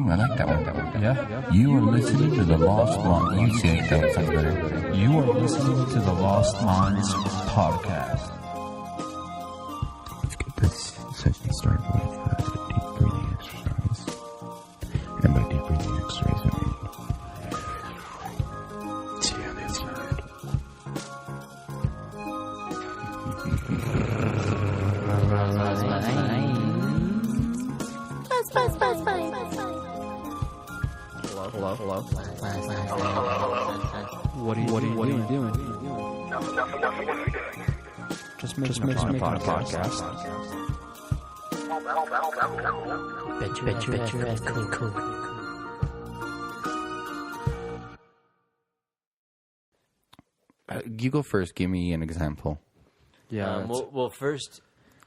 I like that one. Yeah. You are listening to the Lost Minds. You say that sounds better. You are listening to the Lost Minds podcast. Let's get this session started with a deep breathing exercise. And by deep breathing exercise, I mean, see on the inside. Hello. What are you doing? Just making a podcast. Bet your ass cool. You go first. Give me an example. Yeah. Well, first,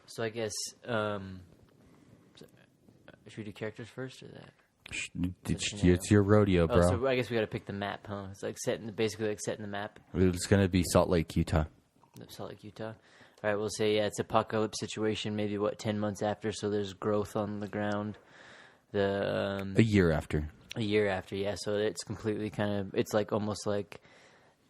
so I guess should we do characters first or that? It's your rodeo, bro. So I guess we got to pick the map, huh? It's like basically setting the map. It's gonna be Salt Lake, Utah. Salt Lake, Utah. All right, we'll say it's apocalypse situation. Maybe 10 months after, so there's growth on the ground. A year after. A year after, yeah. So it's completely it's like almost like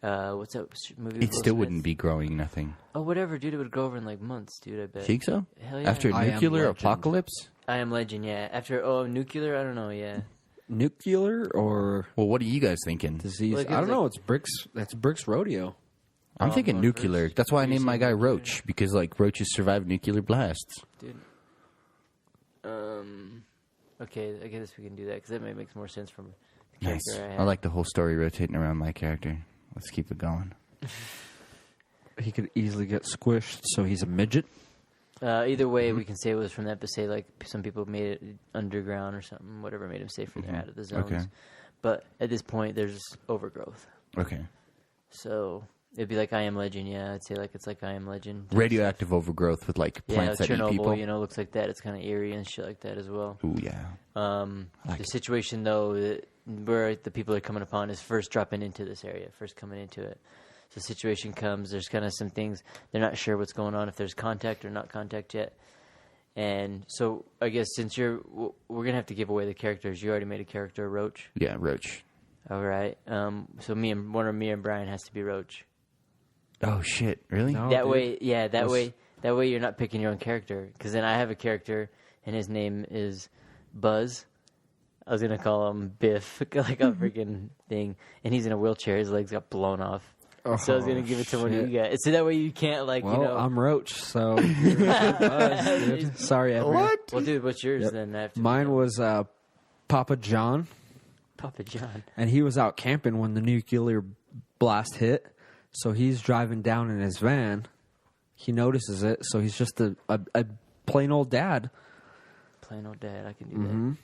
what's that movie? It still wouldn't be growing nothing. Oh, whatever, dude. It would grow over in like months, dude. I bet. Think so? Hell yeah. After nuclear apocalypse. I Am Legend, yeah. After nuclear, I don't know, yeah. Nuclear or well, what are you guys thinking? Disease? Like, I don't know. It's Bricks. That's Bricks Rodeo. I'm thinking nuclear. First. That's why I named my guy Roach because like roaches survive nuclear blasts. Dude. Okay, I guess we can do that because that makes more sense from the character I like the whole story rotating around my character. Let's keep it going. He could easily get squished, so he's a midget. Either way, we can say it was from that, but say like some people made it underground or something, whatever made them safer. They're out of the zones. Okay. But at this point, there's overgrowth. Okay. So it'd be like I Am Legend, yeah. I'd say like it's like I Am Legend. Radioactive overgrowth with like plants that Chernobyl, eat people. Looks like that. It's kind of eerie and shit like that as well. Ooh, yeah. The situation though, where the people are coming upon is first dropping into this area, first coming into it. So situation comes, there's kind of some things, they're not sure what's going on, if there's contact or not contact yet. And so I guess since we're going to have to give away the characters. You already made a character, Roach? Yeah, Roach. All right. So me and Brian has to be Roach. Oh, shit. Really? No, that dude. way, yeah, that way you're not picking your own character. Because then I have a character, and his name is Buzz. I was going to call him Biff, like a freaking thing. And he's in a wheelchair. His legs got blown off. So I was going to give it to one of you guys. So that way you can't, I'm Roach, so you're Buzz, dude. Sorry, Edwin. What? Well, dude, what's yours then? Mine was Papa John. Papa John. And he was out camping when the nuclear blast hit. So he's driving down in his van. He notices it, so he's just a plain old dad. Plain old dad, I can do that.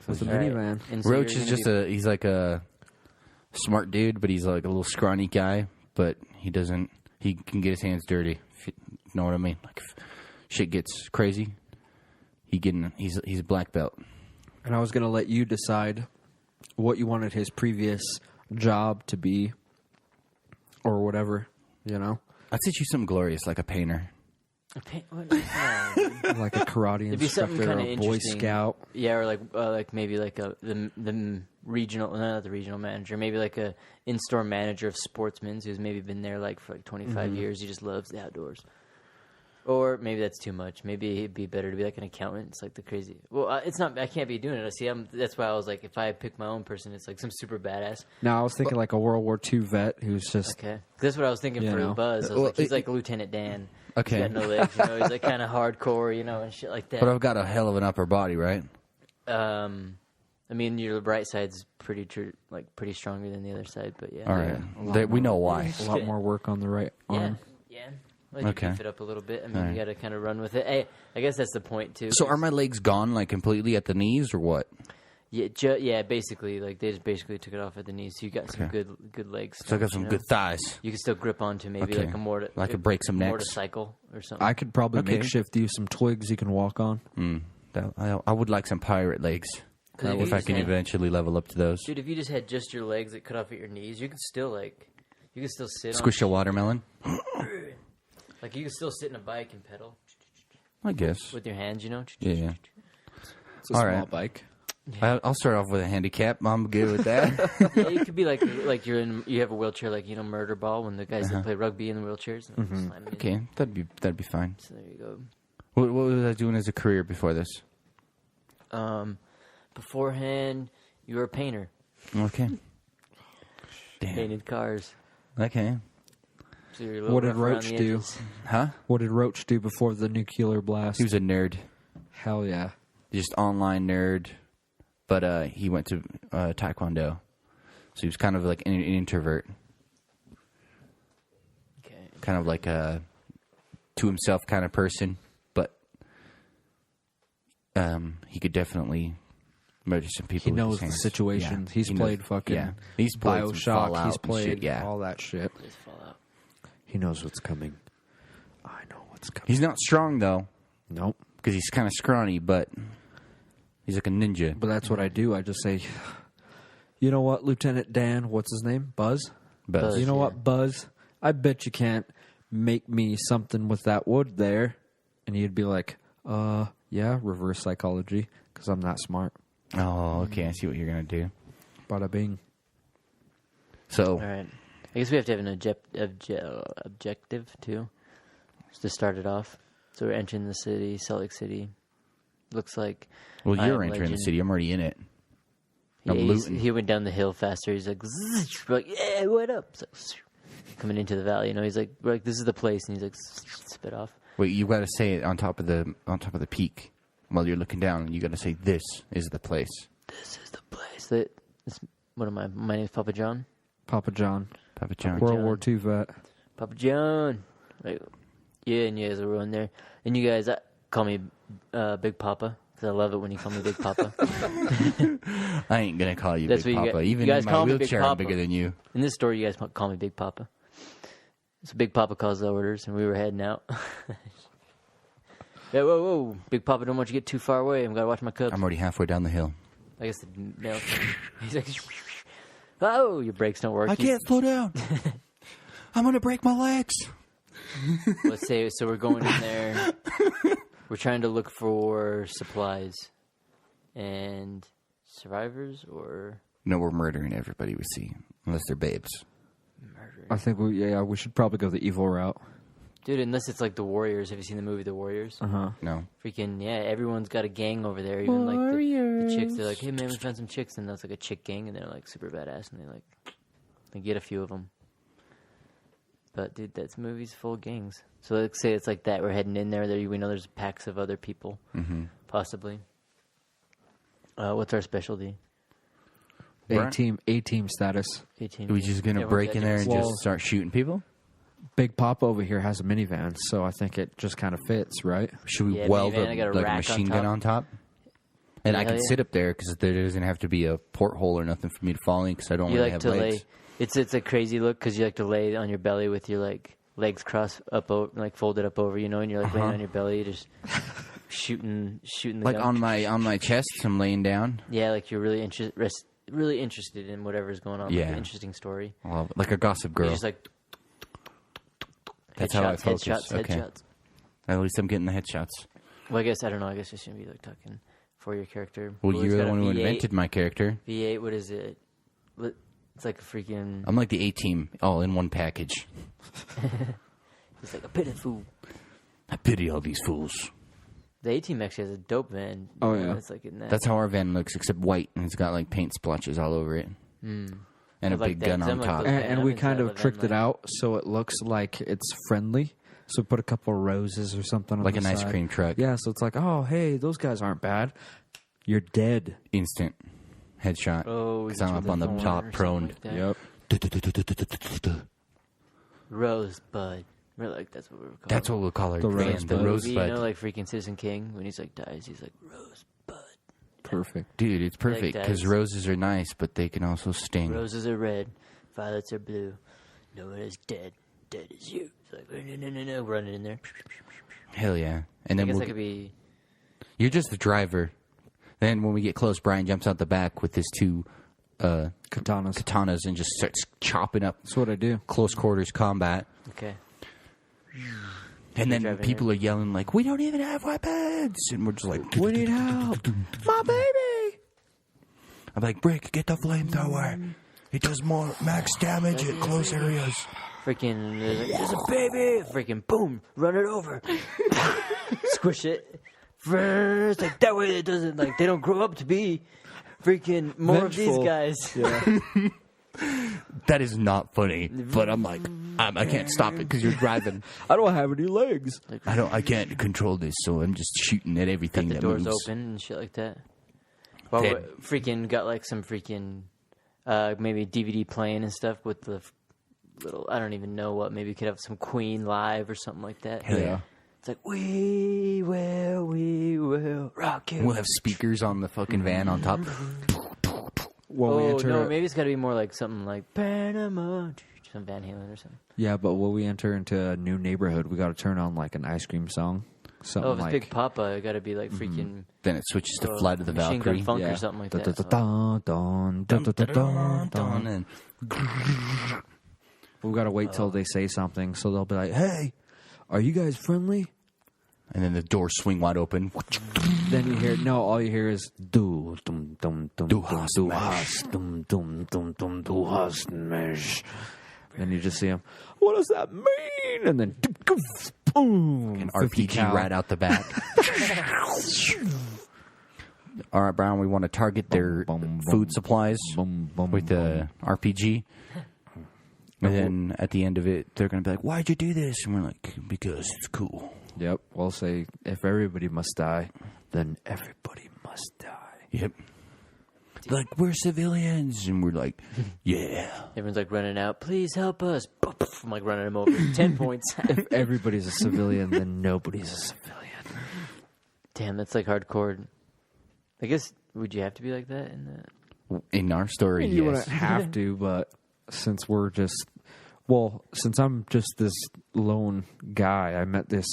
With a minivan. And so Roach is just he's like a smart dude, but he's like a little scrawny guy. But he can get his hands dirty. If you know what I mean? Like if shit gets crazy, he's a black belt. And I was going to let you decide what you wanted his previous job to be or whatever, I'd teach you something glorious, like a painter. Like a karate It'd be something instructor, kinda a Boy interesting. Scout. Yeah, or like maybe like the regional, not the regional manager, maybe like a in-store manager of Sportsman's who's maybe been there like for like 25 years. He just loves the outdoors. Or maybe that's too much. Maybe it'd be better to be like an accountant. It's like the crazy. Well, it's not. I can't be doing it. That's why I was like, if I pick my own person, it's like some super badass. No, I was thinking like a World War II vet who's just Okay, that's what I was thinking for Buzz. I was like, he's like Lieutenant Dan. Okay. He's got no legs. He's like kind of hardcore, and shit like that. But I've got a hell of an upper body, right? I mean, your right side's pretty stronger than the other side, but yeah. All right. We know why. a lot more work on the right arm. Yeah. Well, you beef it up a little bit. I mean, you got to kind of run with it. Hey, I guess that's the point too. So are my legs gone like completely at the knees or what? Yeah, basically, like they just basically took it off at the knees. So you got some good legs. So I got some good thighs. You can still grip onto maybe like a I could break some necks. motorcycle or something. I could probably makeshift you some twigs you can walk on. I would like some pirate legs. If I can eventually level up to those. Dude, if you just had just your legs that cut off at your knees, you could still sit Squish a watermelon? Like you could still sit in a bike and pedal. I guess. With your hands, Yeah. It's a small bike. I'll start off with a handicap. I'm good with that. Yeah, you could be like you have a wheelchair, like murder ball when the guys that play rugby in the wheelchairs. And slam it in. Okay, that'd be fine. So there you go. What was I doing as a career before this? Beforehand, you were a painter. Okay. Damn. Painted cars. Okay. So you're a little What did rough around Roach the do? edges. Huh? What did Roach do before the nuclear blast? He was a nerd. Hell yeah. Just online nerd. But he went to Taekwondo. So he was kind of like an introvert. Okay. Kind of like a to himself kind of person. But he could definitely murder some people He with knows his the hands. situation. Yeah. He's He played knows, fucking yeah. He's played some Bioshock. Fallout He's and played shit, yeah. all that shit. Let's fall out. He knows what's coming. I know what's coming. He's not strong, though, Nope. because he's kind of scrawny, but he's like a ninja. But that's what I do. I just say, you know what, Lieutenant Dan, what's his name? Buzz? Buzz. You know Yeah. what, Buzz? I bet you can't make me something with that wood there. And he'd be like, yeah, reverse psychology, because I'm not smart. Oh, okay. I see what you're going to do. Bada bing. So, All right. I guess we have to have an objective too, just to start it off. So we're entering the city, Salt Lake City. Looks like. well, I you're Am entering the Legend. city. I'm already in it. Yeah, I'm looting. he went down the hill faster. He's like, zzz, we're like, yeah, what up? So, coming into the valley, he's like, we're like, this is the place, and he's like, spit off. Wait, you got to say it on top of the peak while you're looking down, and you got to say, "This is the place." This is the place. This, what am I? My name's Papa John. Papa John. Papa John. World War II vet. Papa John. Like, yeah, and you guys are on there, and you guys call me Big Papa. Because I love it when you call me Big Papa. I ain't gonna call you That's Big what you Papa. gu- Even you guys in my call me Big wheelchair, I'm Papa. bigger than you. In this story, you guys call me Big Papa. So Big Papa calls the orders, and we were heading out. Yeah, whoa. Big Papa, don't want you to get too far away. I've got to watch my cubs. I'm already halfway down the hill. I guess the male. He's like, oh, your brakes don't work. I can't slow down. I'm gonna break my legs. Let's say, so we're going in there. We're trying to look for supplies and survivors or No, we're murdering everybody we see, unless they're babes. murder. I think we should probably go the evil route. Dude, unless it's like The Warriors. Have you seen the movie The Warriors? Uh-huh. No. Freaking, yeah, everyone's got a gang over there. Even like the chicks, they're like, hey man, we found some chicks. And that's like a chick gang, and they're like super badass. And they get a few of them. But dude, that's movies full of gangs. So let's say it's like that. We're heading in there. We know there's packs of other people, possibly. What's our specialty? A-team status. 18. Are we just gonna break in there and Well- just start shooting people? Big Papa over here has a minivan, so I think it just kind of fits, right? Should we Yeah, weld minivan, I got a like a rack machine on gun top. on top? And Yeah, I can hell yeah. sit up there because there doesn't have to be a porthole or nothing for me to fall in because I don't You really like have to legs. lay. It's a crazy look because you like to lay on your belly with your like legs crossed up, like folded up over, and you're like laying on your belly, just shooting the Like gun. on my chest, I'm laying down. Yeah, like you're really interested in whatever's going on. Like Yeah. an interesting story. Like a gossip girl. You're just like That's how I focus. headshots, Okay. headshots. At least I'm getting the headshots. Well, I guess I don't know. I guess you shouldn't be like talking for your character. Well, Blue's you're got the a one who V8. invented my character. V8. What is it? It's like a freaking. I'm like the A-team, all in one package. It's like a pitiful. I pity all these fools. The A-Team actually has a dope van. Oh, yeah. It's like in that. That's how our van looks, except white, and it's got like paint splotches all over it, and I a like big that, gun 'cause on I'm like top. those- And I'm we into kind that of event, tricked it like- out so it looks like it's friendly. So we put a couple of roses or something on Like the an ice side. cream truck. Yeah, so it's like, oh, hey, those guys aren't bad. You're dead. Instant headshot. Oh, because I'm up on the top, prone. Rosebud. We're like, that's what we were called. That's what we'll call our The van, Rosebud. the You Rosebud. know, like freaking Citizen King when he's like dies, he's like Rosebud. Perfect. Dude, it's perfect that. because roses are nice, but they can also sting. Roses are red, violets are blue. No one is dead. Dead is you. It's like no, running in there. Hell yeah! And I then guess we'll that could be. you're just the driver. Then when we get close, Brian jumps out the back with his two katanas and just starts chopping up That's what I do. close quarters combat. Okay. And then driving people are yelling like, "We don't even have weapons!" And we're just like, We need help. "My baby!" I'm like, Brick, get the flamethrower. It does more max damage at close areas. Freaking, there's a baby. Freaking, boom, run it over. Squish it. It's like, that way it doesn't, like, they don't grow up to be freaking more Vengeful. of these guys. Yeah. That is not funny, but I'm like, I can't stop it because you're driving. I don't have any legs. I can't control this, so I'm just shooting at everything The that doors moves. open and shit like that. Well, Dead. freaking got like some freaking maybe DVD playing and stuff with the little, I don't even know what, maybe you could have some Queen live or something like that. Hell yeah. It's like, we will rock you. We'll have speakers on the fucking van on top. When we enter, no, maybe it's got to be more like something like Panama, some Van Halen or something. yeah, but when we enter into a new neighborhood, we got to turn on like an ice cream song. Something Oh, if it's like Big Papa, it got to be like freaking Then it switches to Flight of the Machine Gun Valkyrie. Funk or something like that. So- And We got to wait till they say something, so they'll be like, "Hey, are you guys friendly?" then the doors swing wide open. Then you hear all you hear is do dum dum dum Du dum hast du mich. hast dum dum dum dum du hast mich. Then you just see him. What does that mean? And then boom, An 50 RPG cal. right out the back. All right, Brown, we want to target their Bum, bum, food supplies Bum, bum, with the RPG. And then at the end of it, they're going to be like, why'd you do this? And we're like, because it's cool. Yep. We'll say if everybody must die, then everybody must die. Yep. Like, we're civilians. And we're like, yeah. Everyone's like running out. Please help us. I'm like running them over. 10 points. If everybody's a civilian, then nobody's a civilian. Damn, that's like hardcore. I guess, would you have to be like that in that? In our story, You yes. wouldn't have to, but since I'm just this lone guy, I met this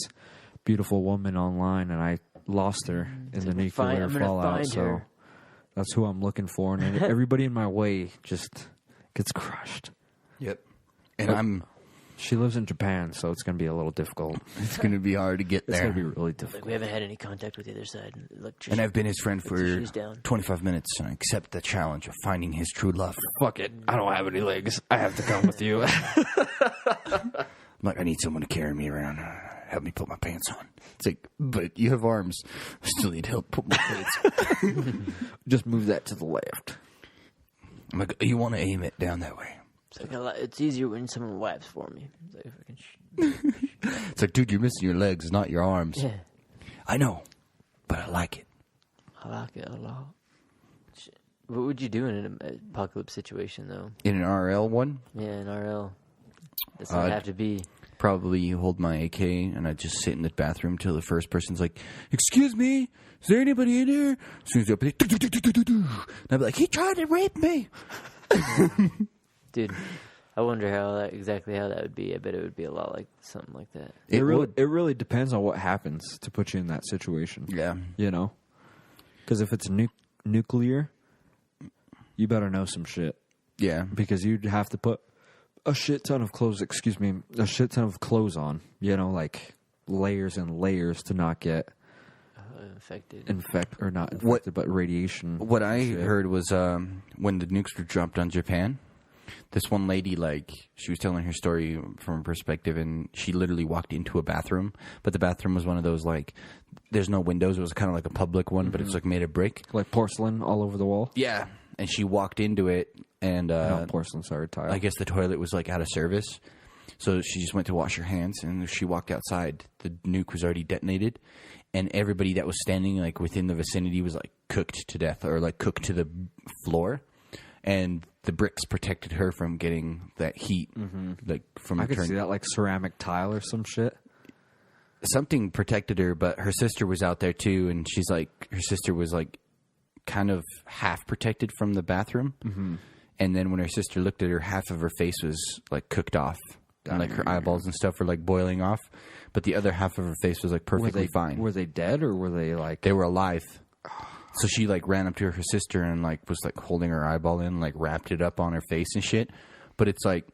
beautiful woman online and I lost her in the nuclear I'm gonna fallout. find So her. that's who I'm looking for, and everybody in my way just gets crushed. Yep. And She lives in Japan, so it's going to be a little difficult. it's going to be hard to get It's there. going to be really Like, difficult. we haven't had any contact with the other side. And I've been his friend for She's down. 25 minutes, and I accept the challenge of finding his true love. Fuck it. I don't have any legs. I have to come with you. I'm like, I need someone to carry me around. Help me put my pants on. It's like, but you have arms. I still need help put my pants on. Just move that to the left. I'm like, you want to aim it down that way. It's like it's easier when someone wipes for me. It's like, freaking It's like, dude, you're missing your legs, not your arms. yeah, I know, but I like it. I like it a lot. Shit. What would you do in an apocalypse situation, though? In an RL one, Yeah, an RL. Does not have to be. probably you hold my AK and I just sit in the bathroom till the first person's like, excuse me, is there anybody in here? As soon as they open it, and I'd be like, he tried to rape me. Dude, I wonder exactly how that would be. I bet it would be a lot like something like that. It really, would. it really depends on what happens to put you in that situation. Yeah. You know? Because if it's nuclear, you better know some shit. Yeah. Because you'd have to put a shit ton of clothes on. You know, like layers and layers to not get Infected. not infected, but radiation. What I shit. heard was when the nukes were dropped on Japan, this one lady, like, she was telling her story from a perspective, and she literally walked into a bathroom, but the bathroom was one of those, like, there's no windows. It was kind of like a public one, but it was, like, made of brick. Like porcelain all over the wall. Yeah. And she walked into it, and Not porcelain, sorry, tile. I guess the toilet was, like, out of service. So she just went to wash her hands, and as she walked outside, the nuke was already detonated, and everybody that was standing, like, within the vicinity was, like, cooked to death or, like, cooked to the floor. And the bricks protected her from getting that heat, like, from I could turn- see that, like ceramic tile or some shit. Something protected her, but her sister was out there, too, and she's, like, her sister was, like, kind of half protected from the bathroom. Mm-hmm. And then when her sister looked at her, half of her face was, like, cooked off. And, like, her eyeballs and stuff were, like, boiling off. But the other half of her face was, like, perfectly fine. Were they dead or were they like... They were alive. So she, like, ran up to her sister and, like, was, like, holding her eyeball in, like, wrapped it up on her face and shit. But it's, like,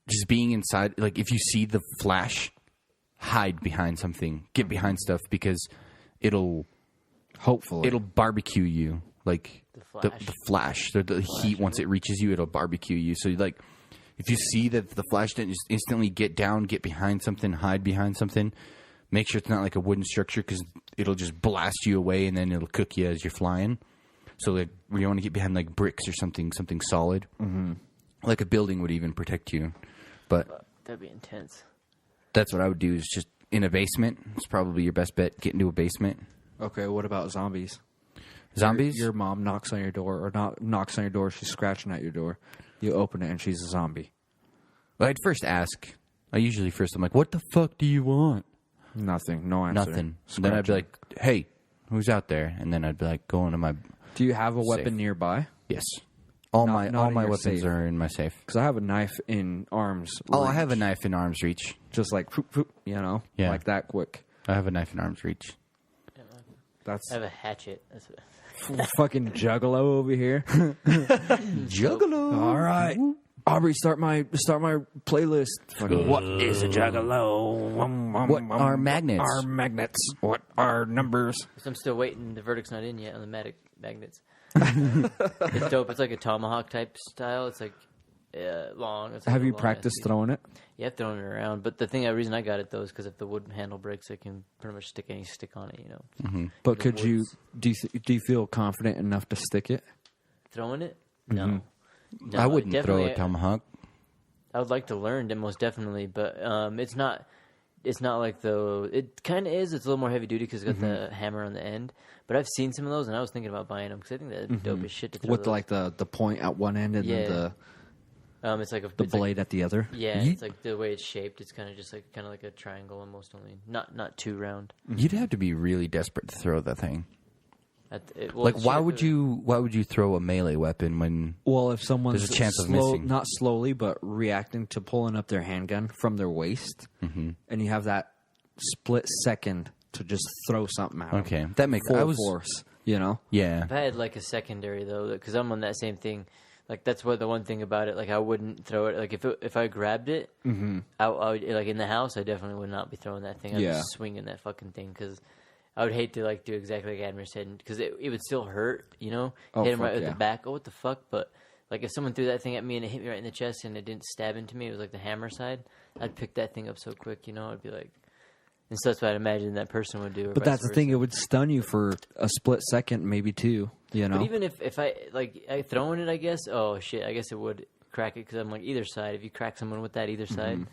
just being inside, like, if you see the flash, hide behind something. Get behind stuff because it'll Hopefully. barbecue you. like The the flash, the heat. Once it reaches you, it'll barbecue you. So like, if you see that the flash didn't just instantly get down, get behind something, hide behind something, make sure it's not like a wooden structure because it'll just blast you away and then it'll cook you as you're flying. So like, you want to get behind like bricks or something solid. Mm-hmm. Like a building would even protect you. But that'd be intense. That's what I would do, is just in a basement. It's probably your best bet. Get into a basement. Okay, what about zombies? Zombies? Your mom knocks on your door, or knocks on your door. She's scratching at your door. You open it, and she's a zombie. Well, I'd first ask. I'm like, what the fuck do you want? Nothing. No answer. Nothing. Then I'd be like, hey, who's out there? And then I'd be like, go into my... Do you have a weapon safe. Nearby? Yes. All Not my in your weapons safe. are in my safe. Because I have a knife in arms. Oh, I reach. have a knife in arm's reach. Just like, whoop, whoop, Yeah. like that quick. I have a knife in arm's reach. That's I have a hatchet. That's what, fucking juggalo over here. Juggalo. All right, Aubrey, start my playlist. What is a juggalo? What are magnets? Are magnets? What are numbers? so I'm still waiting. The verdict's not in yet on the magnets. It's dope. It's like a tomahawk type style. It's like long. It's like Have a you long practiced ass throwing it? Yeah, I've thrown it around. But the reason I got it though is because if the wood handle breaks, I can pretty much stick any stick on it. You know. Mm-hmm. But The could you woods. do you feel confident enough to stick it? Throwing it? No. No, I wouldn't throw definitely- a tomahawk. I would like to learn it most definitely, but it's not. It's not like the. It kind of is. It's a little more heavy duty because it's got the hammer on the end. But I've seen some of those, and I was thinking about buying them because I think that'd be dope as shit to throw. With those. like the point at one end and Yeah. then it's like the it's like- blade at the other. yeah, it's like the way it's shaped. It's kind of just like a triangle almost, only not too round. You'd have to be really desperate to throw that thing. Well, Like, it's why shit, would you throw a melee weapon when... Well, if someone's There's a chance of missing. not slowly, but reacting to pulling up their handgun from their waist, and you have that split second to just throw something out. Okay, that makes... Full force, you know? Yeah. If I had like a secondary though, because I'm on that same thing. Like that's what the one thing about it. Like I wouldn't throw it. Like if I grabbed it, I would, like in the house, I definitely would not be throwing that thing. I'd be swinging that fucking thing because I would hate to like do exactly like Admiral said because it would still hurt. You know, hit him right with the back. Oh, what the fuck? But like if someone threw that thing at me and it hit me right in the chest and it didn't stab into me, it was like the hammer side. I'd pick that thing up so quick. You know, I'd be like. And so that's what I'd imagine that person would do. But that's the thing; it would stun you for a split second, maybe two. You know. But even if I throwing it, I guess. Oh shit! I guess it would crack it because I'm like either side. If you crack someone with that either side,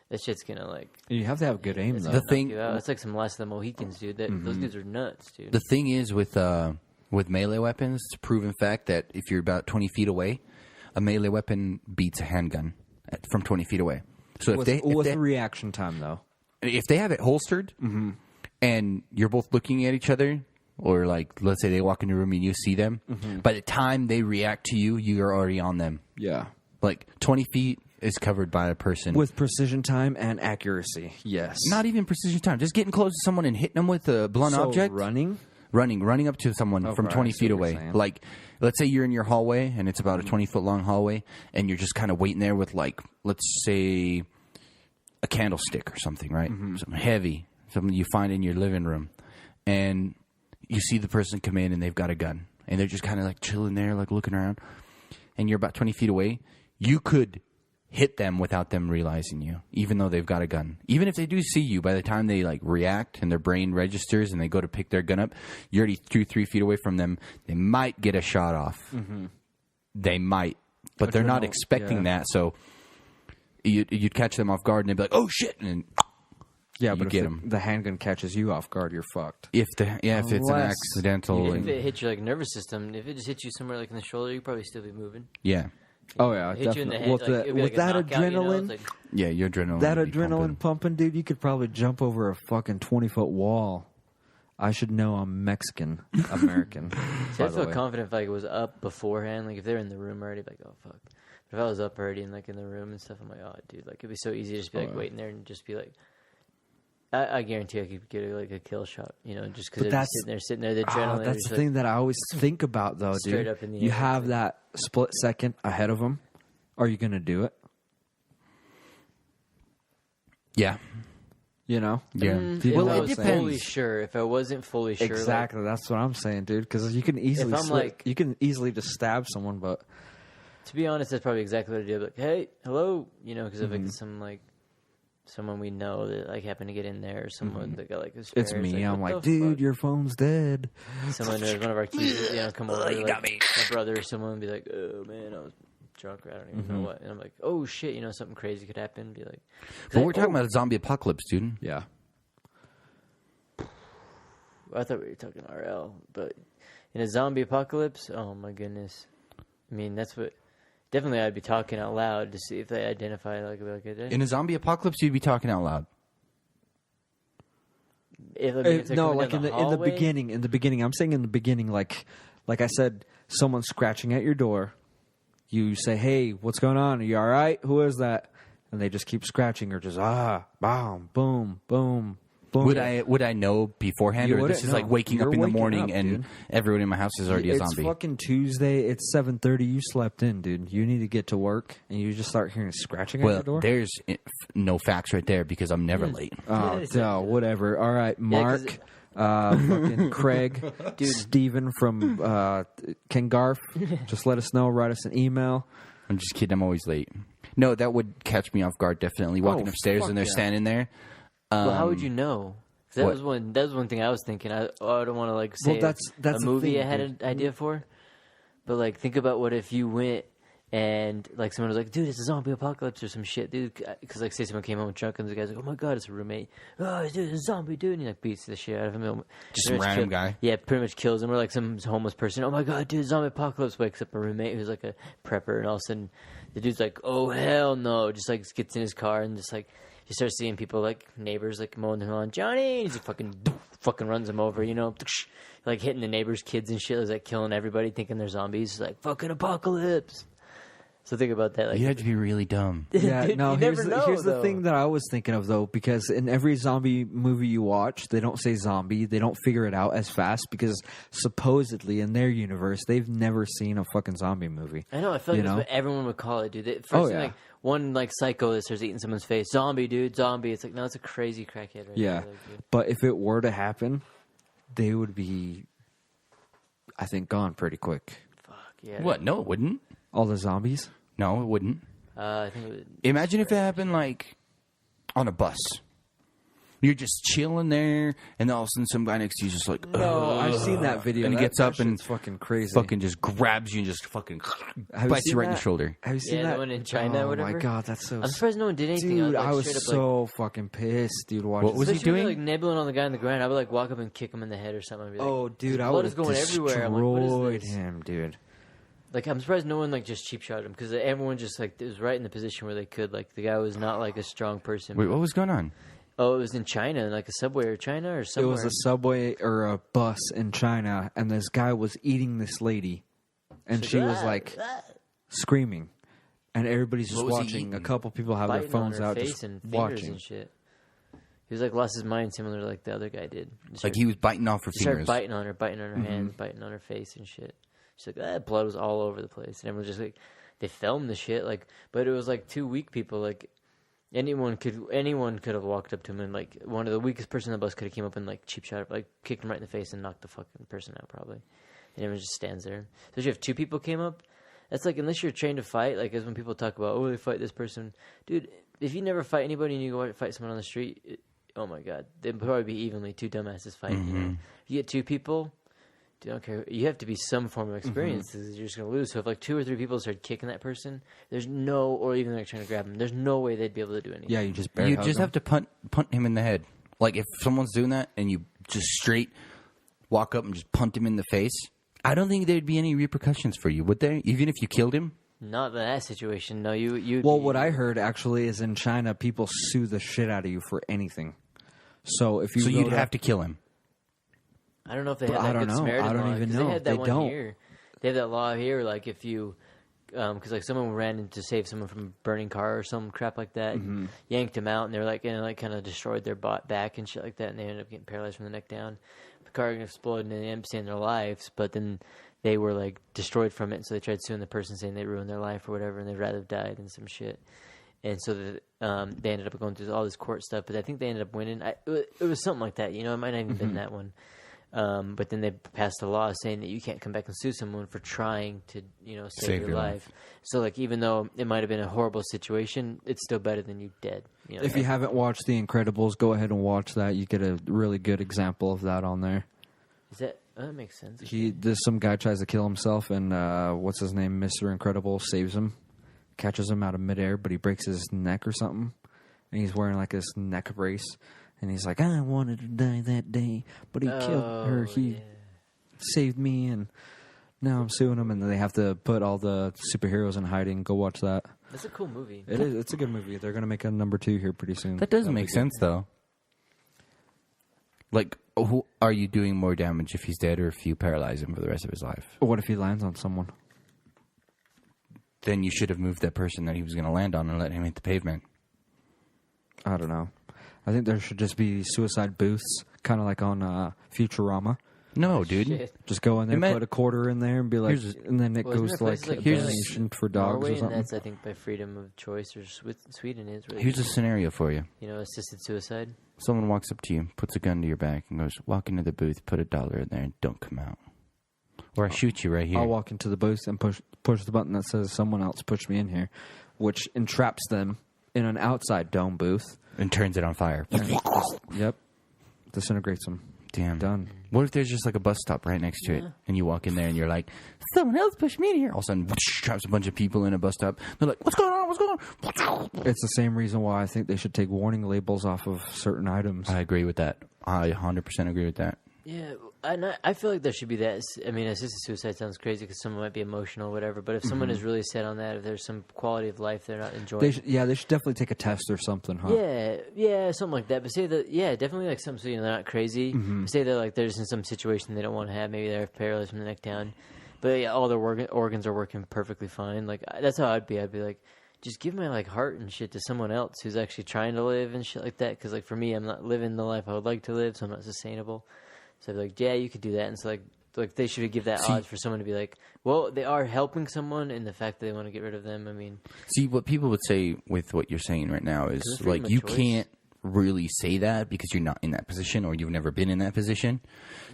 that shit's gonna like. You have to have good aim, though. The thing- It's like some Last of the Mohicans, dude. Those dudes are nuts, dude. The thing is with melee weapons, it's a proven fact that if you're about 20 feet away, a melee weapon beats a handgun from 20 feet away. So What's the reaction time, though? if they have it holstered and you're both looking at each other, or like let's say they walk in your room and you see them, by the time they react to you, you're already on them. Yeah. Like 20 feet is covered by a person. With precision time and accuracy, yes. Not even precision time, just getting close to someone and hitting them with a blunt object. Running up to someone from 20 feet away. Like, let's say you're in your hallway and it's about a 20-foot long hallway, and you're just kind of waiting there with, like, let's say a candlestick or something, right? Something heavy, something you find in your living room, and you see the person come in and they've got a gun, and they're just kind of like chilling there, like looking around, and you're about 20 feet away. You could hit them without them realizing you, even though they've got a gun. Even if they do see you, by the time they like react and their brain registers and they go to pick their gun up, you're already 2-3 feet away from them. They might get a shot off. They might, but they're not expecting that. So you'd catch them off guard and they'd be like, "Oh shit!" And Yeah, you but get if 'em. the handgun catches you off guard, you're fucked. if it's an Unless- accidental, If it hits your like nervous system, if it just hits you somewhere like in the shoulder, you probably still be moving. yeah, Oh yeah, Hit you in the definitely. head, With, like, it'd be with like a that knockout, you know? adrenaline, It's like, yeah, your adrenaline. that would be adrenaline pumping. pumping, dude, you could probably jump over a fucking 20-foot wall. I should know I'm Mexican American. See, by I the feel way. confident if like it was up beforehand. Like if they're in the room already, like oh fuck. But if I was up already and like in the room and stuff, I'm like, oh dude, like it'd be so easy to just be like waiting there and just be like. I guarantee I could get like a kill shot, you know, just because they're sitting there, the adrenaline. That's the thing that I always think about, though, dude. Straight up in the you air. have that split second ahead of them. Are you going to do it? Yeah, You know? Yeah. If Well, I it was depends. Fully depends. sure. If I wasn't fully sure, Exactly. That's what I'm saying, dude. Because you can easily I'm like- you can easily just stab someone, but to be honest, that's probably exactly what I do. Like, hey, hello, you know, because if Mm-hmm. like some like someone we know that like happened to get in there, or someone that got like a it's spare, me. I'm what like, the dude, fuck? your phone's dead. Someone or one of our keys, you know, come over, like, my brother or someone, and be like, oh man, I was drunk, or I don't even know what, and I'm like, oh shit, you know, something crazy could happen. Be like, But we're talking about a zombie apocalypse, dude. Yeah. I thought we were talking RL, but in a zombie apocalypse, oh my goodness. I mean, that's what. Definitely, I'd be talking out loud to see if they identify like In a zombie apocalypse, you'd be talking out loud. if they're No, coming like down in the hallway. beginning. In the beginning, I'm saying in the beginning, like I said, someone's scratching at your door. You say, "Hey, what's going on? Are you all right? Who is that?" And they just keep scratching, or just boom, boom, boom, boom. Would I know beforehand, You or this wouldn't is like know. waking You're up in the waking morning up, and dude. everyone in my house is already a zombie? It's fucking Tuesday. It's 7:30. You slept in, dude. You need to get to work, and you just start hearing scratching at Well, your door. there's no facts right there because I'm never late. Oh, no, whatever. All right, 'cause Mark, fucking Craig, Steven from Ken Garf. Just let us know. Write us an email. I'm just kidding. I'm always late. No, that would catch me off guard. Definitely walking upstairs fuck and they're yeah. standing there. Well, how would you know? 'Cause that what? was one. That was one thing I was thinking. I don't want to like say that's a the movie thing, I had dude. an idea for, but like think about what if you went and like someone was like, "Dude, it's a zombie apocalypse or some shit, dude." Because like say someone came home drunk and the guy's like, "Oh my god, it's a roommate. Oh, dude, it's a zombie, dude." And he like beats the shit out of him. Just Pretty some much random guy. Yeah, pretty much kills him. Or like some homeless person. Oh my god, dude, zombie apocalypse. Wakes up a roommate who's like a prepper, and all of a sudden the dude's like, "Oh hell no!" Just like gets in his car and just like. You start seeing people like neighbors like mowing him on, Johnny, and he's like fucking runs him over, you know, like hitting the neighbors' kids and shit, like killing everybody, thinking they're zombies. It's like fucking apocalypse. So think about that. Like, You have to be really dumb. Yeah, Dude, no. you Here's never the, know, here's the though. thing that I was thinking of though, because in every zombie movie you watch, they don't say zombie. They don't figure it out as fast because supposedly in their universe, they've never seen a fucking zombie movie. I know. I feel like You that's know? what everyone would call it, dude. First Oh, thing, yeah. like one like psycho that starts eating someone's face, zombie, dude, zombie. It's like no, it's a crazy crackhead. Right Yeah, there, like, dude. but if it were to happen, they would be, I think, gone pretty quick. Fuck yeah. What? No, it wouldn't. All the zombies. No, it wouldn't. I think it would, Imagine if it happened like on a bus. You're just chilling there, and all of a sudden some guy next to you is just like, No, I've seen that video. And he That- gets that up and shit's fucking crazy. fucking just grabs you and just fucking Have bites seen you right in the that? shoulder. Have you seen Yeah, the that one in China or Oh whatever? my god, that's so. I'm surprised no one did anything. Dude, like, I was straight up, so fucking pissed, dude. Watching What was like, he especially when doing? they're, like nibbling on the guy on the ground. I would like walk up and kick him in the head or something. I'd be like, Oh, dude, I blood would is have going everywhere. I'm like, what destroyed is this? him, dude. Like, I'm surprised no one like just cheap shot him because everyone just like was right in the position where they could. Like, the guy was not like a strong person. Wait, what was going on? Oh, it was in China, like a subway or China or It somewhere. was a subway or a bus in China, and this guy was eating this lady, and she was like screaming, and everybody's just What was he watching. A eating? couple people have biting their phones on her out, face just and fingers watching. and shit. He was like lost his mind, similar to like the other guy did. Like he was biting off her He started fingers. biting on her hands, biting on her face and shit. She's like, blood was all over the place, and everyone was just like, they filmed the shit, like, but it was like two weak people, like. Anyone could have walked up to him and like one of the weakest person on the bus could have came up and like cheap shot, like kicked him right in the face and knocked the fucking person out probably. And everyone just stands there. Especially if two people came up, that's like unless you're trained to fight. Like as when people talk about they fight this person, dude. If you never fight anybody and you go fight someone on the street, oh my god, they'd probably be evenly two dumbasses fighting. You know, if you get two people. Dude, I don't care. You have to be some form of experience because you're just going to lose. So if like two or three people start kicking that person, there's no, or even like trying to grab him, there's no way they'd be able to do anything. Yeah, you just bear You hug just him. have to punt him in the head. Like if someone's doing that and you just straight walk up and just punt him in the face, I don't think there'd be any repercussions for you, would there? Even if you killed him? Not in that situation. No, you. Well, what I heard actually is in China, people sue the shit out of you for anything. So if you So go you'd have to kill him. I don't know if they But have I that don't good know. Samaritan I don't law, even 'cause know. They had that They one don't. here. They have that law here. Like if you, because like someone ran in to save someone from a burning car or some crap like that, Mm-hmm. and yanked him out, and they were like, and like kind of destroyed their back and shit like that, and they ended up getting paralyzed from the neck down. The car exploded and they ended up saving their lives, but then they were like destroyed from it, so they tried suing the person saying they ruined their life or whatever, and they'd rather have died than some shit. and so they ended up going through all this court stuff. But I think they ended up winning. It was something like that, you know. It might not even been that one. But then they passed a law saying that you can't come back and sue someone for trying to, save your life. So, like, even though it might have been a horrible situation, it's still better than you dead. You know, if you haven't watched The Incredibles, go ahead and watch that. You get a really good example of that on there. Is that makes sense? There's some guy tries to kill himself, and what's his name? Mr. Incredible saves him, catches him out of midair, but he breaks his neck or something, and he's wearing like this neck brace. And he's like, I wanted to die that day, but he killed her. He saved me, and now I'm suing him. And they have to put all the superheroes in hiding. Go watch that. That's a cool movie. It is. It's a good movie. They're going to make a number 2 here pretty soon. That doesn't make sense, though. Like, who are you doing more damage if he's dead or if you paralyze him for the rest of his life? What if he lands on someone? Then you should have moved that person that he was going to land on and let him hit the pavement. I don't know. I think there should just be suicide booths, kind of like on Futurama. No, dude. Shit. Just go in there, put a quarter in there, and be like, and then it Well, goes isn't to there like places like here's that, donation for dogs Norway, or and something. that's, I think, by freedom of choice, or Sweden is. Really, Here's a scenario for you. Assisted suicide. Someone walks up to you, puts a gun to your back, and goes, walk into the booth, put $1 in there, and don't come out. Or I shoot you right here. I'll walk into the booth and push the button that says someone else pushed me in here, which entraps them in an outside dome booth. And turns it on fire. Yep. Disintegrates them. Damn. Done. What if there's just like a bus stop right next to it, and you walk in there and you're like, someone else pushed me in here. All of a sudden, traps a bunch of people in a bus stop. They're like, what's going on? What's going on? It's the same reason why I think they should take warning labels off of certain items. I agree with that. I 100% agree with that. Yeah, I feel like there should be that. I mean, assisted suicide sounds crazy because someone might be emotional or whatever. But if someone is really set on that, if there's some quality of life they're not enjoying, They should definitely take a test or something, huh? yeah, something like that. But say that, definitely like something so they're not crazy. Say that like there's in some situation they don't want to have. Maybe they're paralyzed from the neck down, but yeah, all their organs are working perfectly fine. Like that's how I'd be. I'd be like, just give my like heart and shit to someone else who's actually trying to live and shit like that. Because like for me, I'm not living the life I would like to live, so I'm not sustainable. So I'd be like, yeah, you could do that. And so like they should give that odds for someone to be like, well, they are helping someone in the fact that they want to get rid of them. I mean, see, what people would say with what you're saying right now is like you can't really say that because you're not in that position or you've never been in that position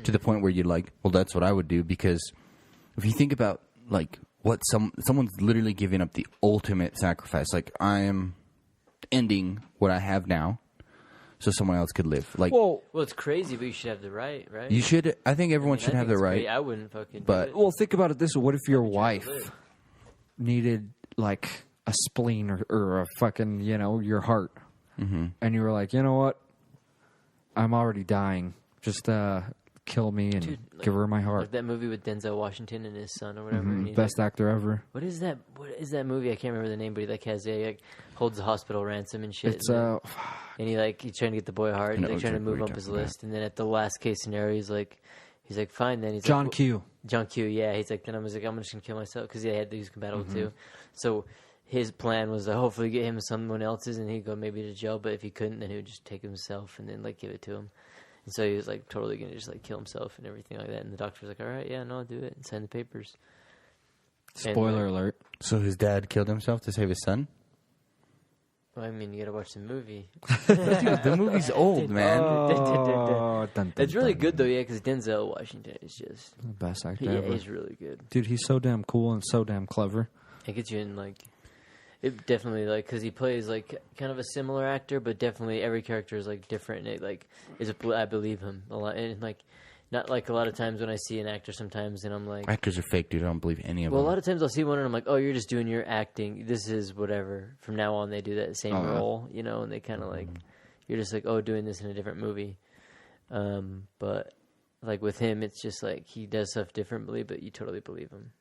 to the point where you're like, well, that's what I would do. Because if you think about like what someone's literally giving up the ultimate sacrifice, like I am ending what I have now so someone else could live. Like, well, it's crazy, but you should have the right? You should. I think everyone should have the right. I wouldn't fucking. But do it. Well, think about it this way: what if your wife needed like a spleen or a fucking your heart, and you were like, you know what, I'm already dying. Just kill me and give her my heart. Like that movie with Denzel Washington and his son or whatever. And Best actor ever. What is that? What is that movie? I can't remember the name, but he like has holds the hospital ransom and shit. It's and he's trying to get the boy heart. He's like trying to move up his list, and then at the last case scenario, he's like fine. Then he's John like, Q. John Q. Yeah, he's like, then I'm just gonna kill myself because he had these compatible too. So his plan was to hopefully get him someone else's, and he'd go maybe to jail. But if he couldn't, then he would just take himself and then like give it to him. And so he was like totally gonna just like kill himself and everything like that. And the doctor was like, all right, yeah, no, I'll do it and sign the papers. Spoiler alert. So his dad killed himself to save his son? Well, I mean, you gotta watch the movie. Dude, the movie's old, man. It's really good though, yeah, because Denzel Washington is just The best actor yeah, ever. he's really good. Dude, he's so damn cool and so damn clever. It gets you in like, it definitely like because he plays like kind of a similar actor, but definitely every character is like different. And it like I believe him a lot, and like not like a lot of times when I see an actor sometimes, and I'm like, Actors are fake, dude. I don't believe any of well, a them. lot of times I'll see one and I'm like, oh, you're just doing your acting. This is whatever. From now on, they do that same role, and they kind of like, you're just like, oh, doing this in a different movie. But like with him, it's just like he does stuff differently, but you totally believe him.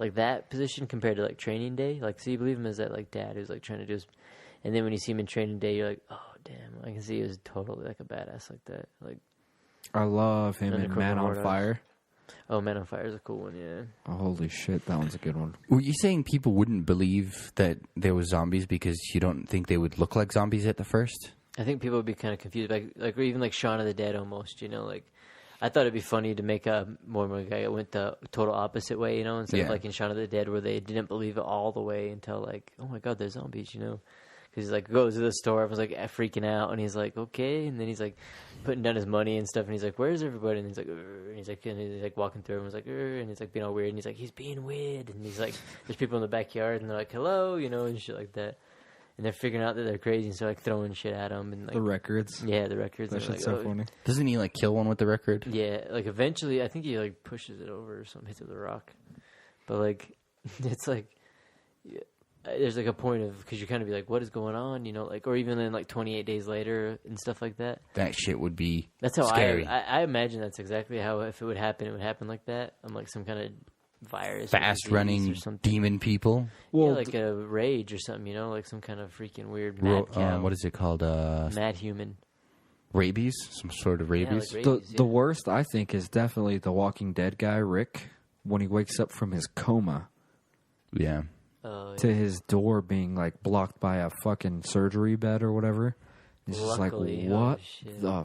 Like that position compared to like Training Day, like so you believe him as that like dad who's like trying to do his, and then when you see him in Training Day, you're like, oh damn, I can see he was totally like a badass like that. Like I love him in Undercover Man on Warriors. Fire. Oh, Man on Fire is a cool one, yeah. Oh, holy shit, that one's a good one. Were you saying people wouldn't believe that there was zombies because you don't think they would look like zombies at the first? I think people would be kind of confused, like or even like Shaun of the Dead almost, like. I thought it'd be funny to make a more guy that went the total opposite way, instead of like in Shaun of the Dead where they didn't believe it all the way until like, oh my god, they're zombies, Because he's like, goes to the store, everyone's like freaking out, and he's like, okay, and then he's like putting down his money and stuff, and he's like, where's everybody? And he's like, and he's like walking through, everyone's like, and he's like being all weird, and he's like, he's being weird, and he's like, there's people in the backyard, and they're like, hello, you know, and shit like that, and they're figuring out that they're crazy, and so like throwing shit at him, and like The records. yeah, the records. That and they're shit's like, so funny. Doesn't he like kill one with the record? Yeah, like eventually, I think he like pushes it over or something, hits it with a rock, but like it's like. Yeah, there's like a point of because you kind of be like, what is going on, you know, like, or even then like 28 days later and stuff like that. That shit would be That's how scary. I imagine that's exactly how if it would happen like that. I'm like some kind of virus, Fast running or something. demon people. Well, yeah, like a rage or something, you know, like some kind of freaking weird mad cow. What is it called? Mad human. Rabies? Some sort of rabies? Yeah, like The rabies, the worst I think is definitely the Walking Dead guy Rick when he wakes up from his coma Yeah. to his door being like blocked by a fucking surgery bed or whatever. He's Luckily, just like, what shit. the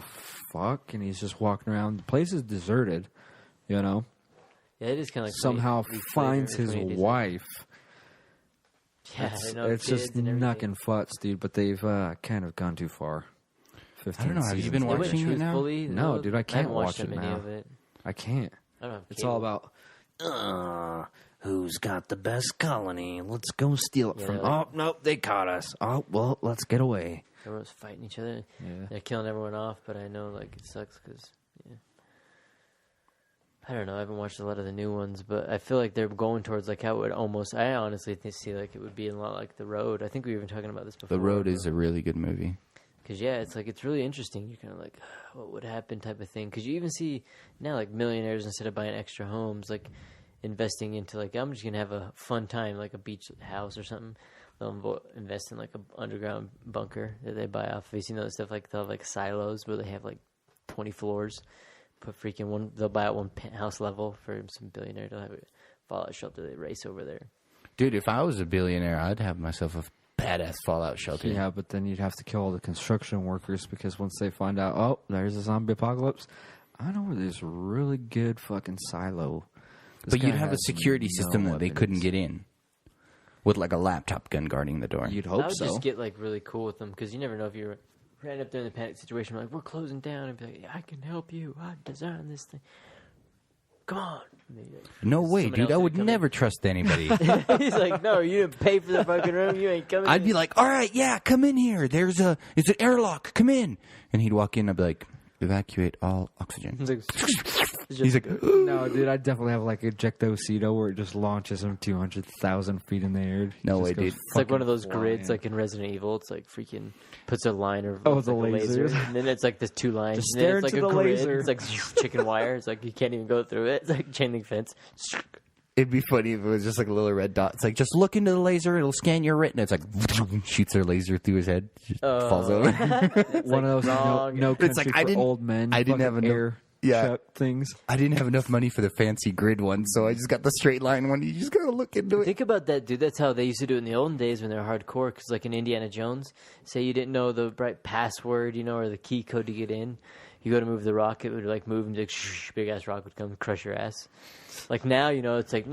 fuck? And he's just walking around. The place is deserted, you know. Yeah, it is kind of like Somehow finds his wife. Yeah, It's, I know, it's kids just and everything. knucking futs, dude. But they've kind of gone too far. 15 I don't know, have you seasons been They went watching it now? truthfully, No, though. dude, I can't haven't watched watch it that many now. of it. I can't. I don't have It's all cable. about who's got the best colony? Let's go steal it Yeah, from. like- Oh nope, they caught us. Oh well, let's get away. Everyone's fighting each other. Yeah. They're killing everyone off, but I know like it sucks because yeah. I don't know. I haven't watched a lot of the new ones, but I feel like they're going towards like how it would almost. I honestly see like it would be a lot like The Road. I think we were even talking about this before. The Road is a really good movie. Because yeah, it's like it's really interesting. You're kind of like, what would happen type of thing. Because you even see now like millionaires instead of buying extra homes, like investing into like I'm just gonna have a fun time, like a beach house or something. They'll invest in like a underground bunker that they buy off. Have you seen those stuff like they'll have like silos where they have like 20 floors. Put freaking one. They'll buy out one penthouse level for some billionaire to have a fallout shelter. They race over there. Dude, if I was a billionaire, I'd have myself a badass fallout shelter. Yeah, but then you'd have to kill all the construction workers because once they find out, oh, there's a zombie apocalypse. I know where there's a really good fucking silo. This But you'd guy have a has security no system that they weapons. couldn't get in. With like a laptop gun guarding the door. You'd I hope would so. just get like really cool with them because you never know if you're right up there in the panic situation. Like we're closing down and be like, I can help you. I designed this thing. Come on. And then you're like, No way, someone dude. else I would would come in. never trust anybody. He's like, no, you didn't pay for the fucking room. You ain't coming. I'd in. be like, all right, yeah, come in here. It's an airlock. Come in. And he'd walk in. I'd be like, evacuate all oxygen. He's like, He's like, No, dude, I'd definitely have like ejectocito where it just launches him 200,000 feet in the air. No Just way, goes dude. it's like one of those fucking grids, flying. like in Resident Evil. It's like freaking puts a line or Oh, it's the like a laser, lasers. and then it's like there's two lines. Just and then stare it's like into a the grid. laser. It's like chicken wire. It's like you can't even go through it. It's like chain link fence. It'd be funny if it was just like a little red dot. It's like, just look into the laser. It'll scan your retina. It's like, shoots their laser through his head. Just falls over. One of those wrong. no country It's like, for I didn't- old men. I didn't fucking have enough- air Yeah. chuck things. I didn't have enough money for the fancy grid one, so I just got the straight line one. You just gotta look into it. Think about that, dude. That's how they used to do it in the olden days when they were hardcore. Because, like in Indiana Jones, say you didn't know the right password, you know, or the key code to get in. You go to move the rock, it would like move and like, shh, big ass rock would come and crush your ass. Like now, you know, it's like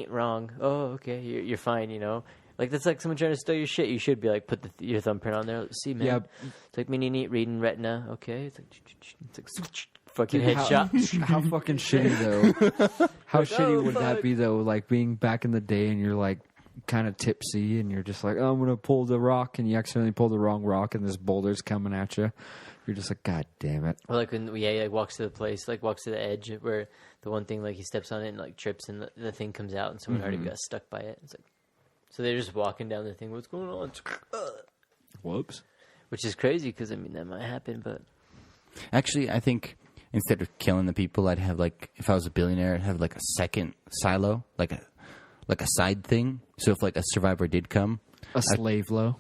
wrong. Oh, okay, you're fine. You know, like that's like someone trying to steal your shit. You should be like put your thumbprint on there. Let's see, man. Yeah. It's like reading retina. Okay, it's like fucking Dude, headshot. How fucking shitty though? How shitty oh, would that fuck. be though? Like being back in the day and you're like kind of tipsy and you're just like, oh, I'm gonna pull the rock, and you accidentally pull the wrong rock and this boulder's coming at you. You're just like, God damn it! Or like when he like walks to the place, like walks to the edge where the one thing like he steps on it and like trips and the thing comes out and someone already got stuck by it. It's like, so they're just walking down the thing. What's going on? Whoops. Which is crazy because I mean that might happen, but Actually, I think instead of killing the people, I'd have like, if I was a billionaire, I'd have like a second silo, like a side thing. So if like a survivor did come, A slave low.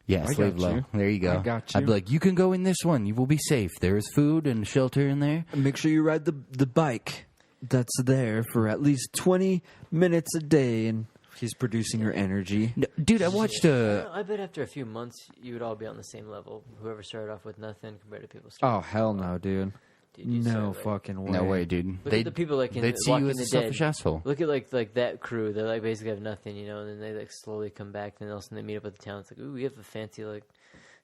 yeah, I slave got low. you. There you go. I got I'd you. be like, you can go in this one. You will be safe. There is food and shelter in there. Make sure you ride the bike that's there for at least 20 minutes a day, and he's producing your energy. No, dude, I watched I bet after a few months you would all be on the same level. Whoever started off with nothing compared to people. Oh hell no, dude! dude. You'd No start, like, fucking way. No way, dude. Look at the people like in they'd see Walking you as the a selfish Dead. asshole. Look at like that crew. They like basically have nothing, you know, and then they like slowly come back. And then all of a sudden they meet up with the town. It's like, ooh, we have a fancy like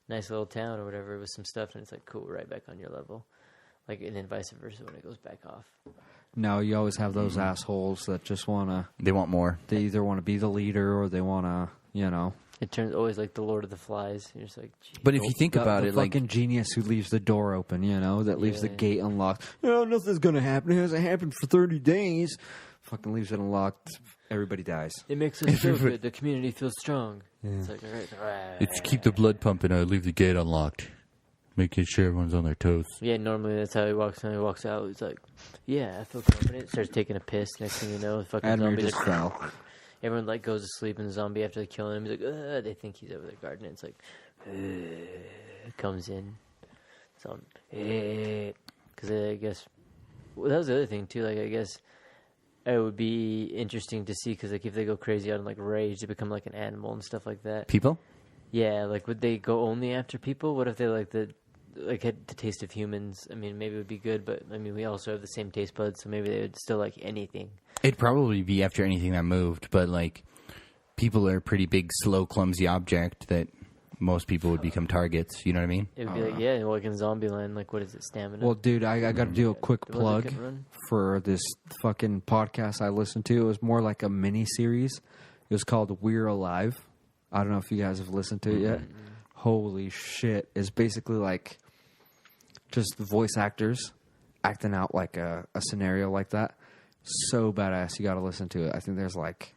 nice little town or whatever with some stuff, and it's like, cool, right back on your level. Like, and then vice versa when it goes back off. No, you always have those assholes that just want to. They want more. They either want to be the leader or they want to, you know. It turns always like the Lord of the Flies. You're just like, geez. But if you think about the it, like fucking genius who leaves the door open, you know, that leaves the Yeah. gate unlocked. Oh, nothing's gonna happen. It hasn't happened for 30 days. Fucking leaves it unlocked. Everybody dies. It makes us feel good. The community feels strong. It's like, all right. it's keep the blood pumping. I leave the gate unlocked, making sure everyone's on their toes. Yeah, normally that's how he walks in. He walks out. He's like, yeah, I feel confident. Starts taking a piss. Next thing you know, the fucking Admir zombies just are fell. Everyone like goes to sleep, and the zombie after they kill him, he's like, ugh. They think he's over there guarding it. It's like, comes in, so because I guess that was the other thing too. Like I guess it would be interesting to see because like if they go crazy out and like rage, they become like an animal and stuff like that. People? Yeah, like would they go only after people? What if they like had the taste of humans? I mean, maybe it would be good, but I mean, we also have the same taste buds, so maybe they would still like anything. It'd probably be after anything that moved, but like people are a pretty big, slow, clumsy object that most people would become targets. You know what I mean? It would be like, yeah, like in Zombieland, like what is it, stamina? Well, dude, I got to do a quick The ones that plug can run? for this fucking podcast I listened to. It was more like a mini series. It was called We're Alive. I don't know if you guys have listened to it yet. Holy shit. It's basically like just the voice actors acting out like a scenario like that. So badass. You got to listen to it. I think there's like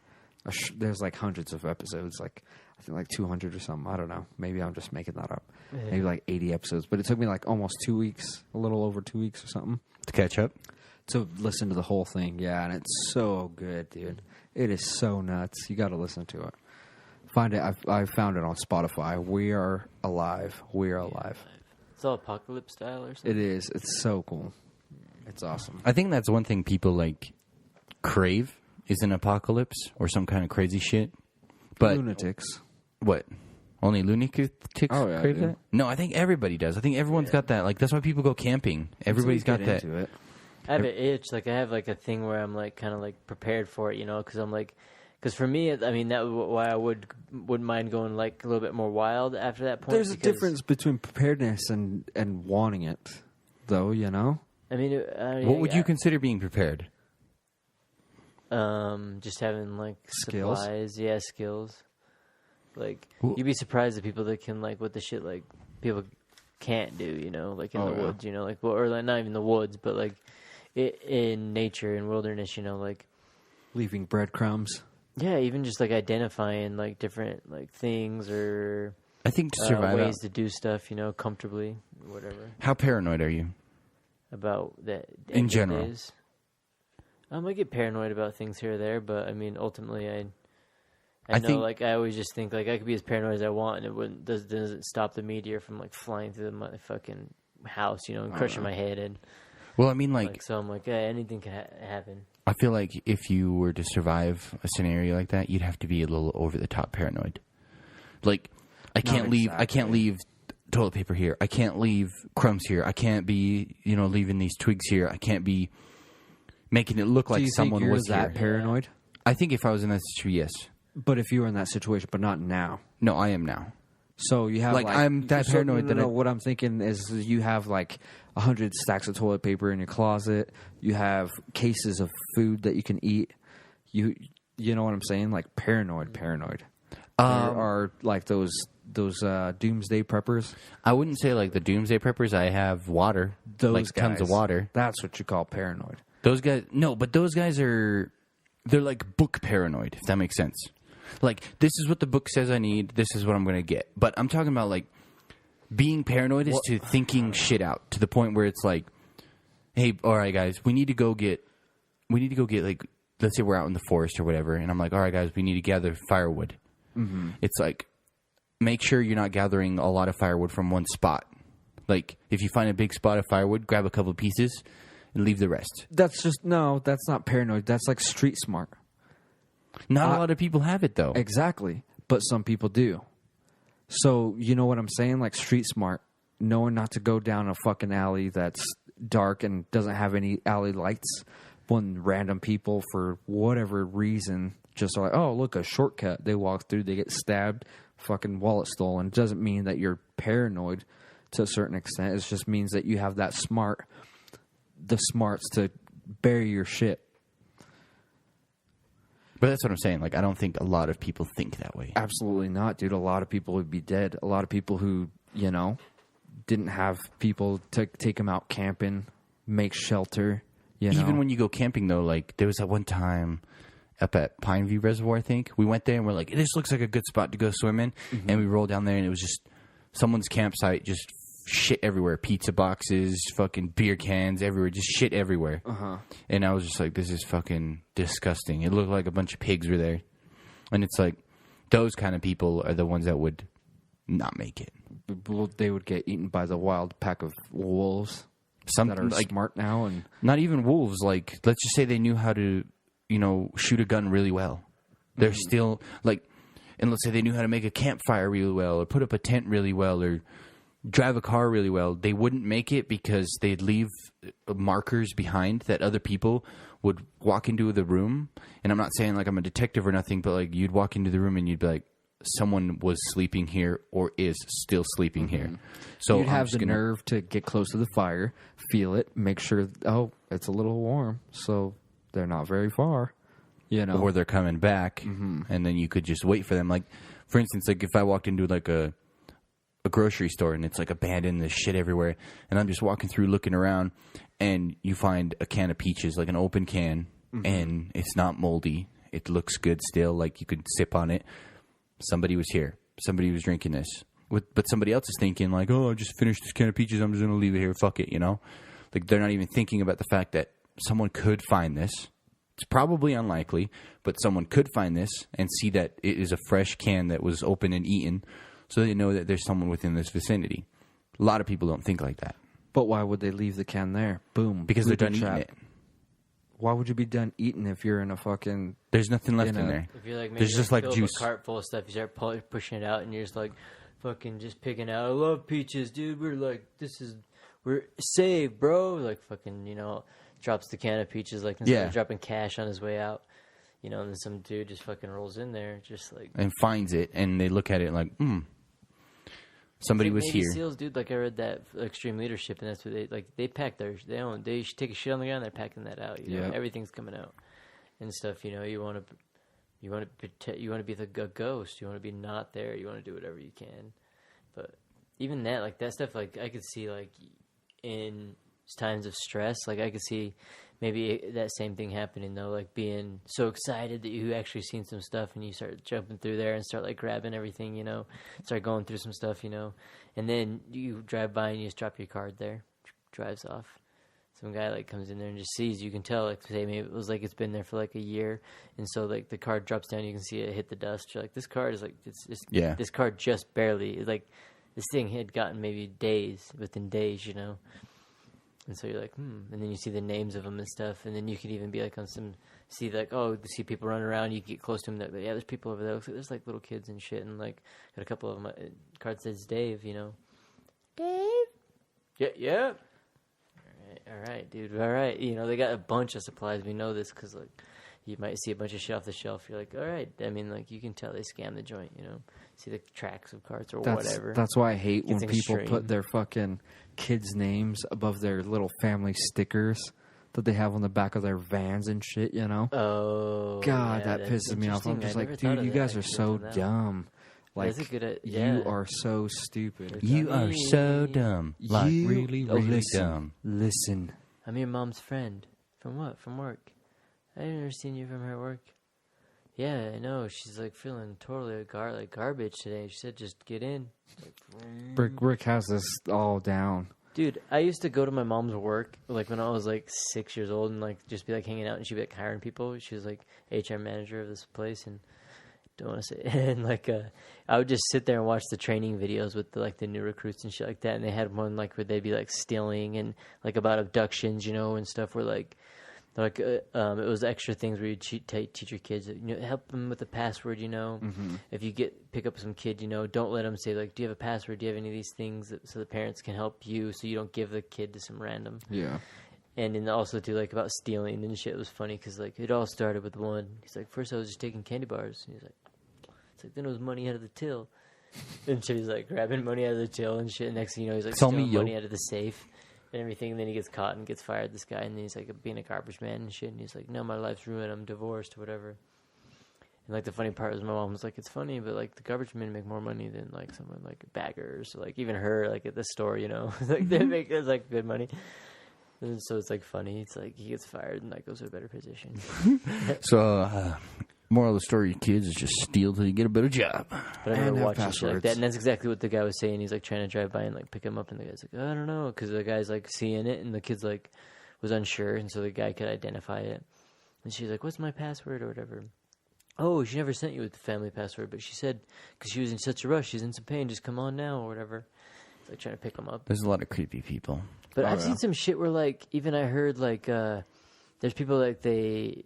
there's like hundreds of episodes. Like I think like 200 or something. I don't know. Maybe I'm just making that up. Yeah. Maybe like 80 episodes. But it took me like almost 2 weeks, a little over 2 weeks or something, To catch up? to listen to the whole thing. Yeah, and it's so good, dude. It is so nuts. You got to listen to it. Find it. I found it on Spotify. We Are Alive. We Are Alive. It's all apocalypse style or something. It is. It's so cool. It's awesome. I think that's one thing people like crave is an apocalypse or some kind of crazy shit. But Lunatics. what? Only lunatics Oh, yeah, crave dude. that? No, I think everybody does. I think everyone's got that. Like that's why people go camping. Everybody's got that. Into it. I have an itch. Like I have like a thing where I'm like kind of like prepared for it, you know, because I'm like, because for me, I mean, that why I wouldn't mind going like a little bit more wild after that point. There's a because, difference between preparedness and wanting it, though. You know. I mean, What would you consider being prepared? just having like Skills? supplies, yeah, skills. Like Well- you'd be surprised at people that can like what the shit like people can't do, you know, like in Oh, the yeah. woods, you know, like well, or like not even the woods, but like in nature, in wilderness, you know, like Leaving breadcrumbs. yeah, even just like identifying like different like things or I think to survive. ways to do stuff, you know, comfortably, whatever. How paranoid are you? About that In general. days. I might get paranoid about things here or there, but I mean, ultimately, I know, think- like, I always just think, like, I could be as paranoid as I want, and it doesn't stop the meteor from, like, flying through my fucking house, you know, and crushing my head, and, Well, I mean, like, so I'm like, yeah, anything can happen. I feel like if you were to survive a scenario like that, you'd have to be a little over the top paranoid. Like, I can't leave toilet paper here. I can't leave crumbs here. I can't be, leaving these twigs here. I can't be making it look Do like you someone think you're was that here. paranoid? I think if I was in that situation, yes. But if you were in that situation, but not now. No, I am now. So you have Like, I'm that paranoid that I- what I'm thinking is you have like 100 stacks of toilet paper in your closet. You have cases of food that you can eat. You know what I'm saying? Like paranoid. There are like those doomsday preppers. I wouldn't say like the doomsday preppers. I have water, Those like tons of guys. water. That's what you call paranoid. Those guys, no, but those guys they're like book paranoid, if that makes sense. Like, this is what the book says I need, this is what I'm going to get. But I'm talking about, like, being paranoid is to thinking shit out to the point where it's like, hey, all right, guys, we need to go get, like, let's say we're out in the forest or whatever, and I'm like, all right, guys, we need to gather firewood. Mm-hmm. It's like, make sure you're not gathering a lot of firewood from one spot. Like, if you find a big spot of firewood, grab a couple pieces and leave the rest. That's not paranoid. That's like street smart. Not a lot of people have it, though. Exactly. But some people do. So, you know what I'm saying? Like street smart. Knowing not to go down a fucking alley that's dark and doesn't have any alley lights, when random people, for whatever reason, just are like, oh, look, a shortcut. They walk through, they get stabbed, fucking wallet stolen. It doesn't mean that you're paranoid to a certain extent. It just means that you have the smarts to bury your shit. But that's what I'm saying. Like, I don't think a lot of people think that way. Absolutely not, dude. A lot of people would be dead. A lot of people who, didn't have people to take them out camping, make shelter, Even when you go camping, though, like, there was that one time up at Pineview Reservoir, I think. We went there and we're like, this looks like a good spot to go swim in. Mm-hmm. And we rolled down there and it was just someone's campsite, just shit everywhere. Pizza boxes, fucking beer cans everywhere, just shit everywhere. Uh-huh. And I was just like, this is fucking disgusting. It looked like a bunch of pigs were there. And it's like, those kind of people are the ones that would not make it. They would get eaten by the wild pack of wolves. Some that are like, smart now, and not even wolves. Like, let's just say they knew how to, shoot a gun really well. They're still like, and let's say they knew how to make a campfire really well, or put up a tent really well, or drive a car really well. They wouldn't make it because they'd leave markers behind that other people would walk into the room. And I'm not saying like I'm a detective or nothing, but like you'd walk into the room and you'd be like, someone was sleeping here or is still sleeping here. So you'd have the nerve to get close to the fire, feel it, make sure, it's a little warm, so they're not very far, Or they're coming back, and then you could just wait for them. Like, for instance, like if I walked into like a grocery store and it's like abandoned, there's shit everywhere, and I'm just walking through looking around, and you find a can of peaches, like an open can, and it's not moldy. It looks good still, like you could sip on it. Somebody was here. Somebody was drinking this. But somebody else is thinking like, I just finished this can of peaches. I'm just going to leave it here. Fuck it, Like, they're not even thinking about the fact that someone could find this. It's probably unlikely, but someone could find this and see that it is a fresh can that was open and eaten, so they know that there's someone within this vicinity. A lot of people don't think like that. But why would they leave the can there? Boom. Because they're done eating it. Why would you be done eating if you're in a fucking... There's nothing left in there. If you're like, there's just like juice. A cart full of stuff, you start pushing it out, and you're just like, fucking just picking out. I love peaches, dude. We're saved, bro. Like fucking, drops the can of peaches, like instead of dropping cash on his way out, and then some dude just fucking rolls in there, just like and finds it, and they look at it like, somebody was Navy here. SEALs, dude, like I read that Extreme Leadership, and that's what they pack they should take a shit on the ground, they're packing that out. Everything's coming out and stuff. You want to protect, you want to be a ghost. You want to be not there. You want to do whatever you can. But even that, like that stuff, like I could see like in times of stress, like I could see maybe that same thing happening though, like being so excited that you actually seen some stuff and you start jumping through there and start like grabbing everything, start going through some stuff, and then you drive by and you just drop your card there, drives off. Some guy like comes in there and just sees, you can tell, like say maybe it was like it's been there for like a year, and so like the card drops down, you can see it hit the dust. You're like, this card is like this card just barely, like this thing had gotten maybe within days, And so you're like, and then you see the names of them and stuff, and then you could even be like on some, see see people running around, you get close to them, that, there's people over there, looks like there's like little kids and shit, and like, got a couple of them, card says Dave, Dave? Yeah. All right, dude, all right, they got a bunch of supplies, we know this, because, like, you might see a bunch of shit off the shelf, you're like, all right, I mean, like, you can tell they scam the joint, see the tracks of cards or whatever. That's why I hate when people put their fucking kids' names above their little family stickers that they have on the back of their vans and shit, Oh, God, that pisses me off. I'm just like, dude, you guys are so dumb. Like, you are so stupid. You are so dumb. Like, really, really dumb. Listen. I'm your mom's friend. From what? From work. I never seen you from her work. Yeah, I know. She's like feeling totally like garbage today. She said, just get in. Rick has this all down. Dude, I used to go to my mom's work, like when I was like 6 years old, and like just be like hanging out, and she'd be like hiring people. She was like HR manager of this place, and don't want to say, and like I would just sit there and watch the training videos with the new recruits and shit like that. And they had one like where they'd be like stealing and like about abductions, and stuff where like They're like, it was extra things where you teach your kids, help them with the password, If you pick up some kid, don't let them say, like, do you have a password? Do you have any of these things so the parents can help you so you don't give the kid to some random. Yeah. And then also, too, like, about stealing and shit. It was funny because, like, it all started with one. He's like, first I was just taking candy bars. And he's like, it's like, then it was money out of the till. And shit, he's like grabbing money out of the till and shit. Next thing you know, he's like stealing money out of the safe and everything. And then he gets caught and gets fired, this guy. And then he's like being a garbage man and shit. And he's like, no, my life's ruined. I'm divorced or whatever. And like the funny part was my mom was like, it's funny, but like the garbage men make more money than like someone like baggers. So, like even her, like at the store, like they make it's like good money. And so it's like funny. It's like he gets fired and like goes to a better position. So, moral of the story, kids, is just steal till you get a better job. But I remember watching shit like that, and that's exactly what the guy was saying. He's like trying to drive by and like pick him up, and the guy's like, I don't know, because the guy's like seeing it, and the kid's like was unsure, and so the guy could identify it. And she's like, what's my password or whatever? Oh, she never sent you with the family password, but she said because she was in such a rush, she's in some pain, just come on now or whatever. It's like trying to pick him up. There's a lot of creepy people. But I've seen some shit where like even I heard like there's people like they.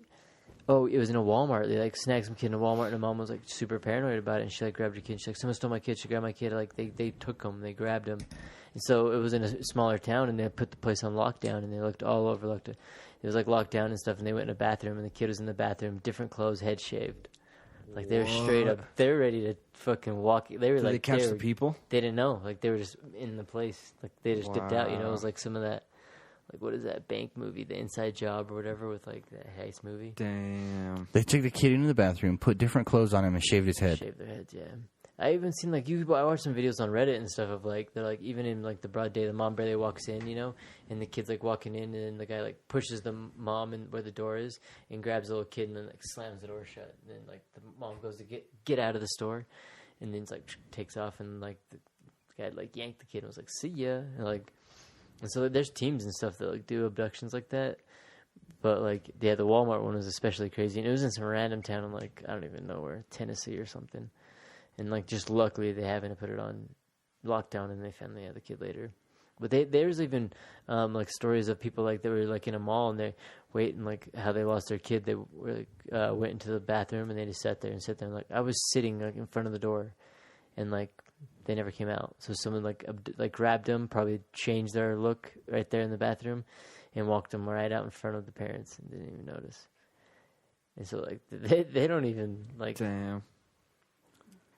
Oh, it was in a Walmart. They like snagged some kid in a Walmart, and the mom was like super paranoid about it. And she like grabbed her kid. She's like, "Someone stole my kid." She grabbed my kid. Like they took him. They grabbed him. And so it was in a smaller town, and they put the place on lockdown. And they looked all over. It was like locked down and stuff. And they went in a bathroom, and the kid was in the bathroom, different clothes, head shaved. Like they were straight up. They were ready to fucking walk. They were Did like they catch the people? They didn't know. Like they were just in the place. Like they just dipped out. It was like some of that. Like, what is that bank movie, The Inside Job or whatever, with, like, that heist movie? Damn. They took the kid into the bathroom, put different clothes on him, and shaved his head. Shaved their heads, yeah. I even seen, like, I watched some videos on Reddit and stuff of, like, they're, like, even in, like, the broad day, the mom barely walks in, and the kid's, like, walking in, and then the guy, like, pushes the mom in where the door is and grabs the little kid and then, like, slams the door shut. And then, like, the mom goes to get out of the store and then, like, takes off and, like, the guy, like, yanked the kid and was like, see ya. And, like... And so there's teams and stuff that like do abductions like that, but like the Walmart one was especially crazy, and it was in some random town in like I don't even know where, Tennessee or something, and like just luckily they happened to put it on lockdown and they found the other kid later. But there's even like stories of people like they were like in a mall and they waiting like how they lost their kid. They were like, went into the bathroom and they just sat there and like I was sitting like in front of the door, and like. They never came out. So someone like grabbed them, probably changed their look right there in the bathroom, and walked them right out in front of the parents and didn't even notice. And so like they don't even like. Damn.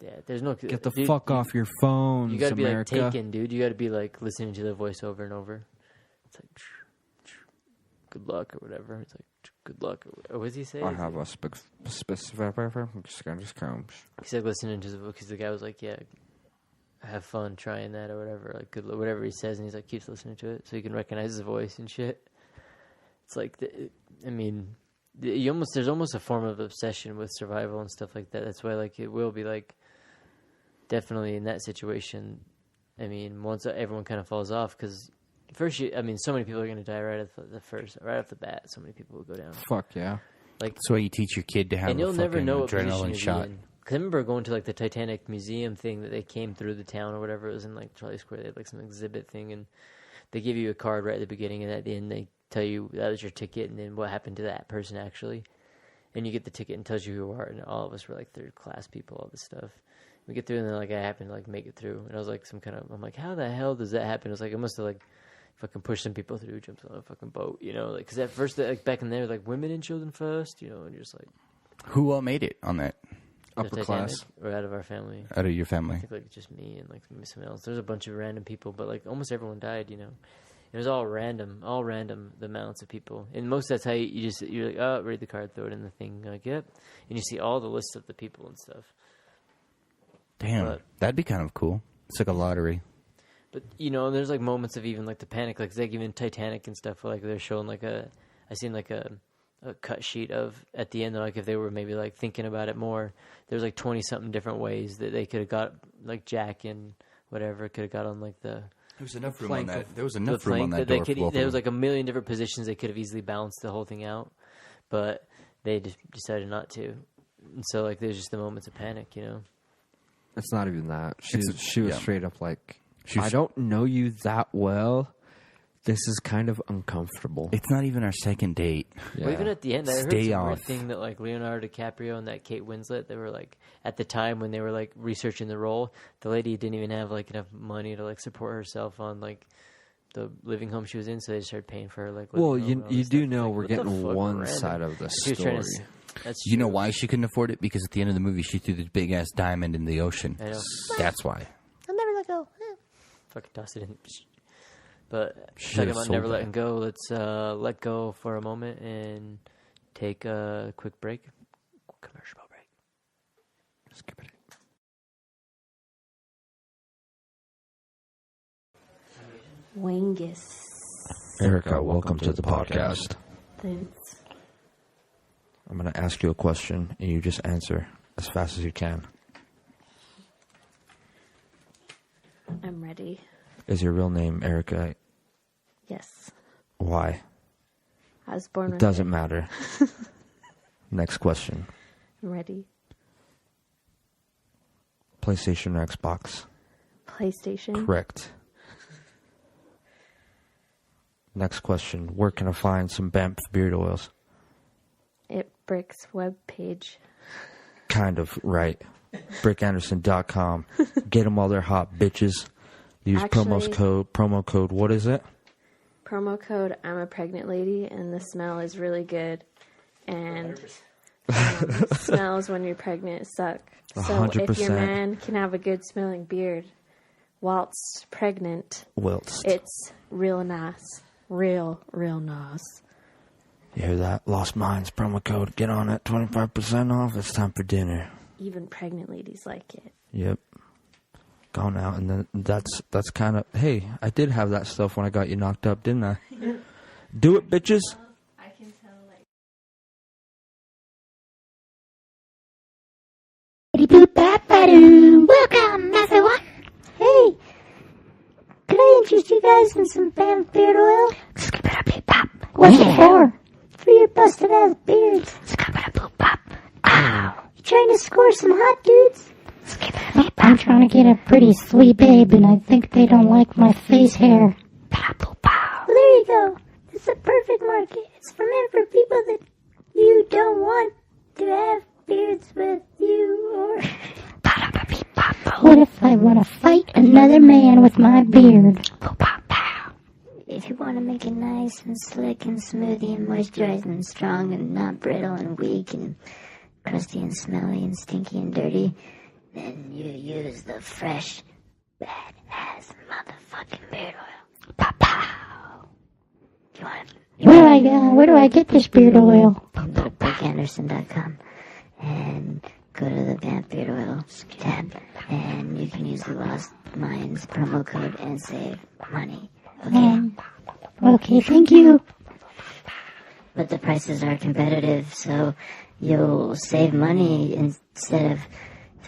Yeah, there's no. Get the fuck off your phones, You got to be America. like taken, dude. You got to be like listening to the voice over and over. It's like, good luck or whatever. It's like, good luck. Or what does he say? I have a specific. Just comes. He's like listening to the book because the guy was like, yeah. Have fun trying that or whatever, like good, whatever he says, and he's like keeps listening to it so you can recognize his voice and shit. It's like, there's almost a form of obsession with survival and stuff like that. That's why like it will be like definitely in that situation. I mean, once everyone kind of falls off, because first, so many people are going to die right off the bat. So many people will go down. Fuck yeah! Like that's why you teach your kid to have and you'll never know what adrenaline shot. Because I remember going to, like, the Titanic museum thing that they came through the town or whatever. It was in, like, Charlie Square. They had, like, some exhibit thing. And they give you a card right at the beginning. And at the end, they tell you that was your ticket and then what happened to that person, actually. And you get the ticket and tells you who you are. And all of us were, like, third-class people, all this stuff. We get through, and then, like, I happened to, like, make it through. And I was, like, I'm like, how the hell does that happen? I was like, I must have, like, fucking pushed some people through, jumped on a fucking boat, Like, because at first, like, back in there, like, women and children first, and you're just like... Who all made it on that? Upper class. Or out of our family. Out of your family. I think like just me and like maybe someone else. There's a bunch of random people, but like almost everyone died, It was all random, the amounts of people. And most of that's how you're like, oh, read the card, throw it in the thing. You're like, yep. And you see all the lists of the people and stuff. Damn, that'd be kind of cool. It's like a lottery. But, there's like moments of even like the panic, like they even Titanic and stuff, like they're showing like I seen like a cut sheet of at the end, like if they were maybe like thinking about it more, there's like 20 something different ways that they could have got like Jack and whatever could have got on like the there was enough room on that. There was enough room on that door. There was like a million different positions they could have easily balanced the whole thing out, but they just decided not to. And so like there's just the moments of panic, It's not even that. She was straight up like, I don't know you that well this is kind of uncomfortable. It's not even our second date. Well, even at the end, I heard Stay some weird off. thing that like Leonardo DiCaprio and that Kate Winslet, they were like at the time when they were like researching the role, the lady didn't even have like enough money to like support herself on like the living home she was in, so they started paying for her like. Well, living room and all you this do stuff. know Like, we're what the getting fuck, one random. side of the She was trying story. to. That's You know true. why she couldn't afford it? Because at the end of the movie, she threw this big ass diamond in the ocean. I know. That's why. I'll never let go. Fucking toss it in. But Should've talking about sold never that. letting go, let's let go for a moment and take a quick break. Commercial break. Skip it. Wangus. Erica, welcome to the podcast. Thanks. I'm going to ask you a question, and you just answer as fast as you can. I'm ready. Is your real name Erica? Yes. Why? I was born It with doesn't it. matter. Next question. I'm ready. PlayStation or Xbox? PlayStation. Correct. Next question. Where can I find some Banff beard oils? It Brick's webpage. Kind of right. BrickAnderson.com. Get them while they're hot, bitches. Use Actually- promo code, what is it? Promo code I'm a pregnant lady, and the smell is really good. And smells when you're pregnant suck. So if 100%. your man can have a good smelling beard whilst pregnant, Whilst. it's real nice. Real nice. You hear that? Lost Minds promo code. Get on it. 25% off. It's time for dinner. Even pregnant ladies like it. Yep. Go now. And then that's kind of, hey, I did have that stuff when I got you knocked up, didn't I? Do it, bitches. I can tell, like. Welcome, everyone. Hey, could I interest you guys in some Banff beard oil? What's it for? For your busted ass beards. Ow. You trying to score some hot dudes? I'm trying to get a pretty sweet babe, and I think they don't like my face hair. Well, there you go. It's a perfect market. It's for men for people that you don't want to have beards with you or... What if I want to fight another man with my beard? If you want to make it nice and slick and smoothie and moisturized and strong and not brittle and weak and crusty and smelly and stinky and dirty, then you use the fresh, badass motherfucking beard oil. You want to Where do I get this beard oil? go to BrickAnderson.com and go to the Banff Beard Oil tab, and you can use the Lost Minds promo code and save money. Okay? Okay, thank you. But the prices are competitive, so you'll save money instead of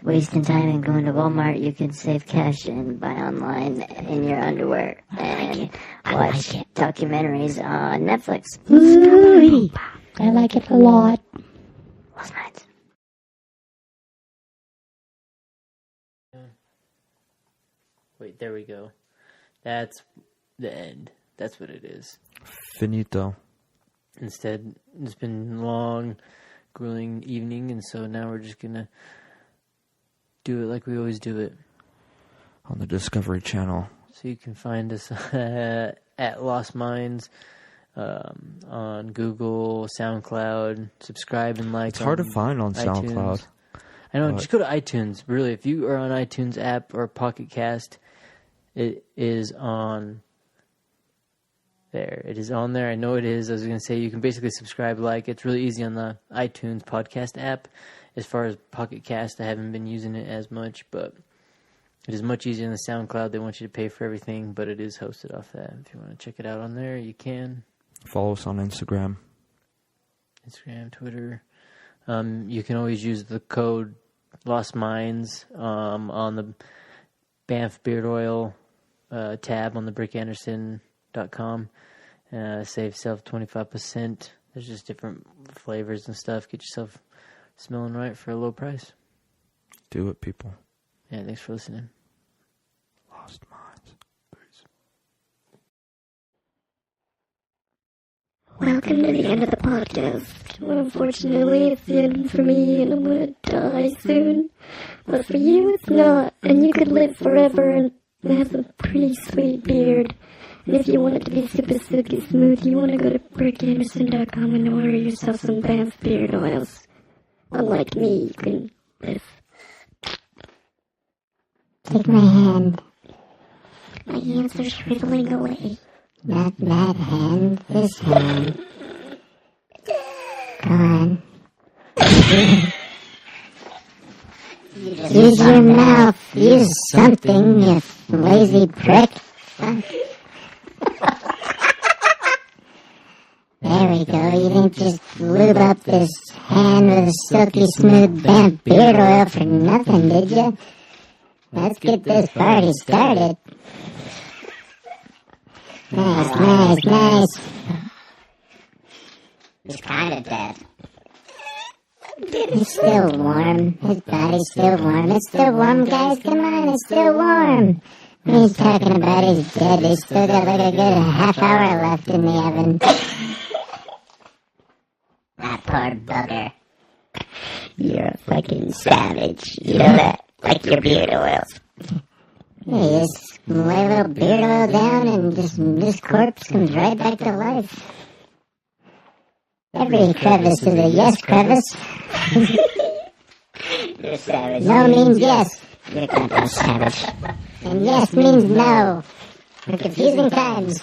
wasting time and going to Walmart. You can save cash and buy online in your underwear and watch documentaries on Netflix. Ooh, I like it a lot. Lost Minds. Wait, there we go. That's the end. That's what it is. Finito. Instead, it's been long, grueling evening, and so now we're just gonna do it like we always do it. On the Discovery Channel. So you can find us at Lost Minds on Google, SoundCloud. Subscribe and like. It's hard to on find on iTunes. SoundCloud. I know. but- Just go to iTunes. Really, if you are on iTunes app or Pocket Cast, it is on there. It is on there. I know it is. I was going to say you can basically subscribe, like. It's really easy on the iTunes podcast app. As far as Pocket Cast, I haven't been using it as much, but it is much easier on the SoundCloud. They want you to pay for everything, but it is hosted off that. If you want to check it out on there, you can. Follow us on Instagram. Instagram, Twitter. You can always use the code Lost Minds on the Banff Beard Oil tab on the BrickAnderson.com. Save yourself 25%. There's just different flavors and stuff. Get yourself smelling right for a low price. Do it, people. Yeah, thanks for listening. Lost Minds. Welcome to the end of the podcast. Well, unfortunately, it's the end for me, and I'm gonna die soon. But for you, it's not, and you could live forever and have a pretty sweet beard. And if you want it to be super silky smooth, you want to go to brickanderson.com and order yourself some Banff beard oils. Unlike me, you can live. Take my hand. My hands are shriveling away. Not that hand, this hand. Go on. Use your mouth. Use something, you lazy prick. There we go. You didn't just lube up this hand with a silky smooth Banff beard oil for nothing, did you? Let's get this party started. Nice. He's kind of dead. He's still warm. His body's still warm. It's still warm, guys. Come on, it's still warm. When he's talking about he's dead, they still got like a good half hour left in the oven. That poor bugger. You're a fucking savage. You know that? Like your beard oils. You just lay a little beard oil down and this corpse comes right back to life. Every crevice is a yes crevice. You're savage. No means yes. You're goddamn savage. And yes means no. For confusing times.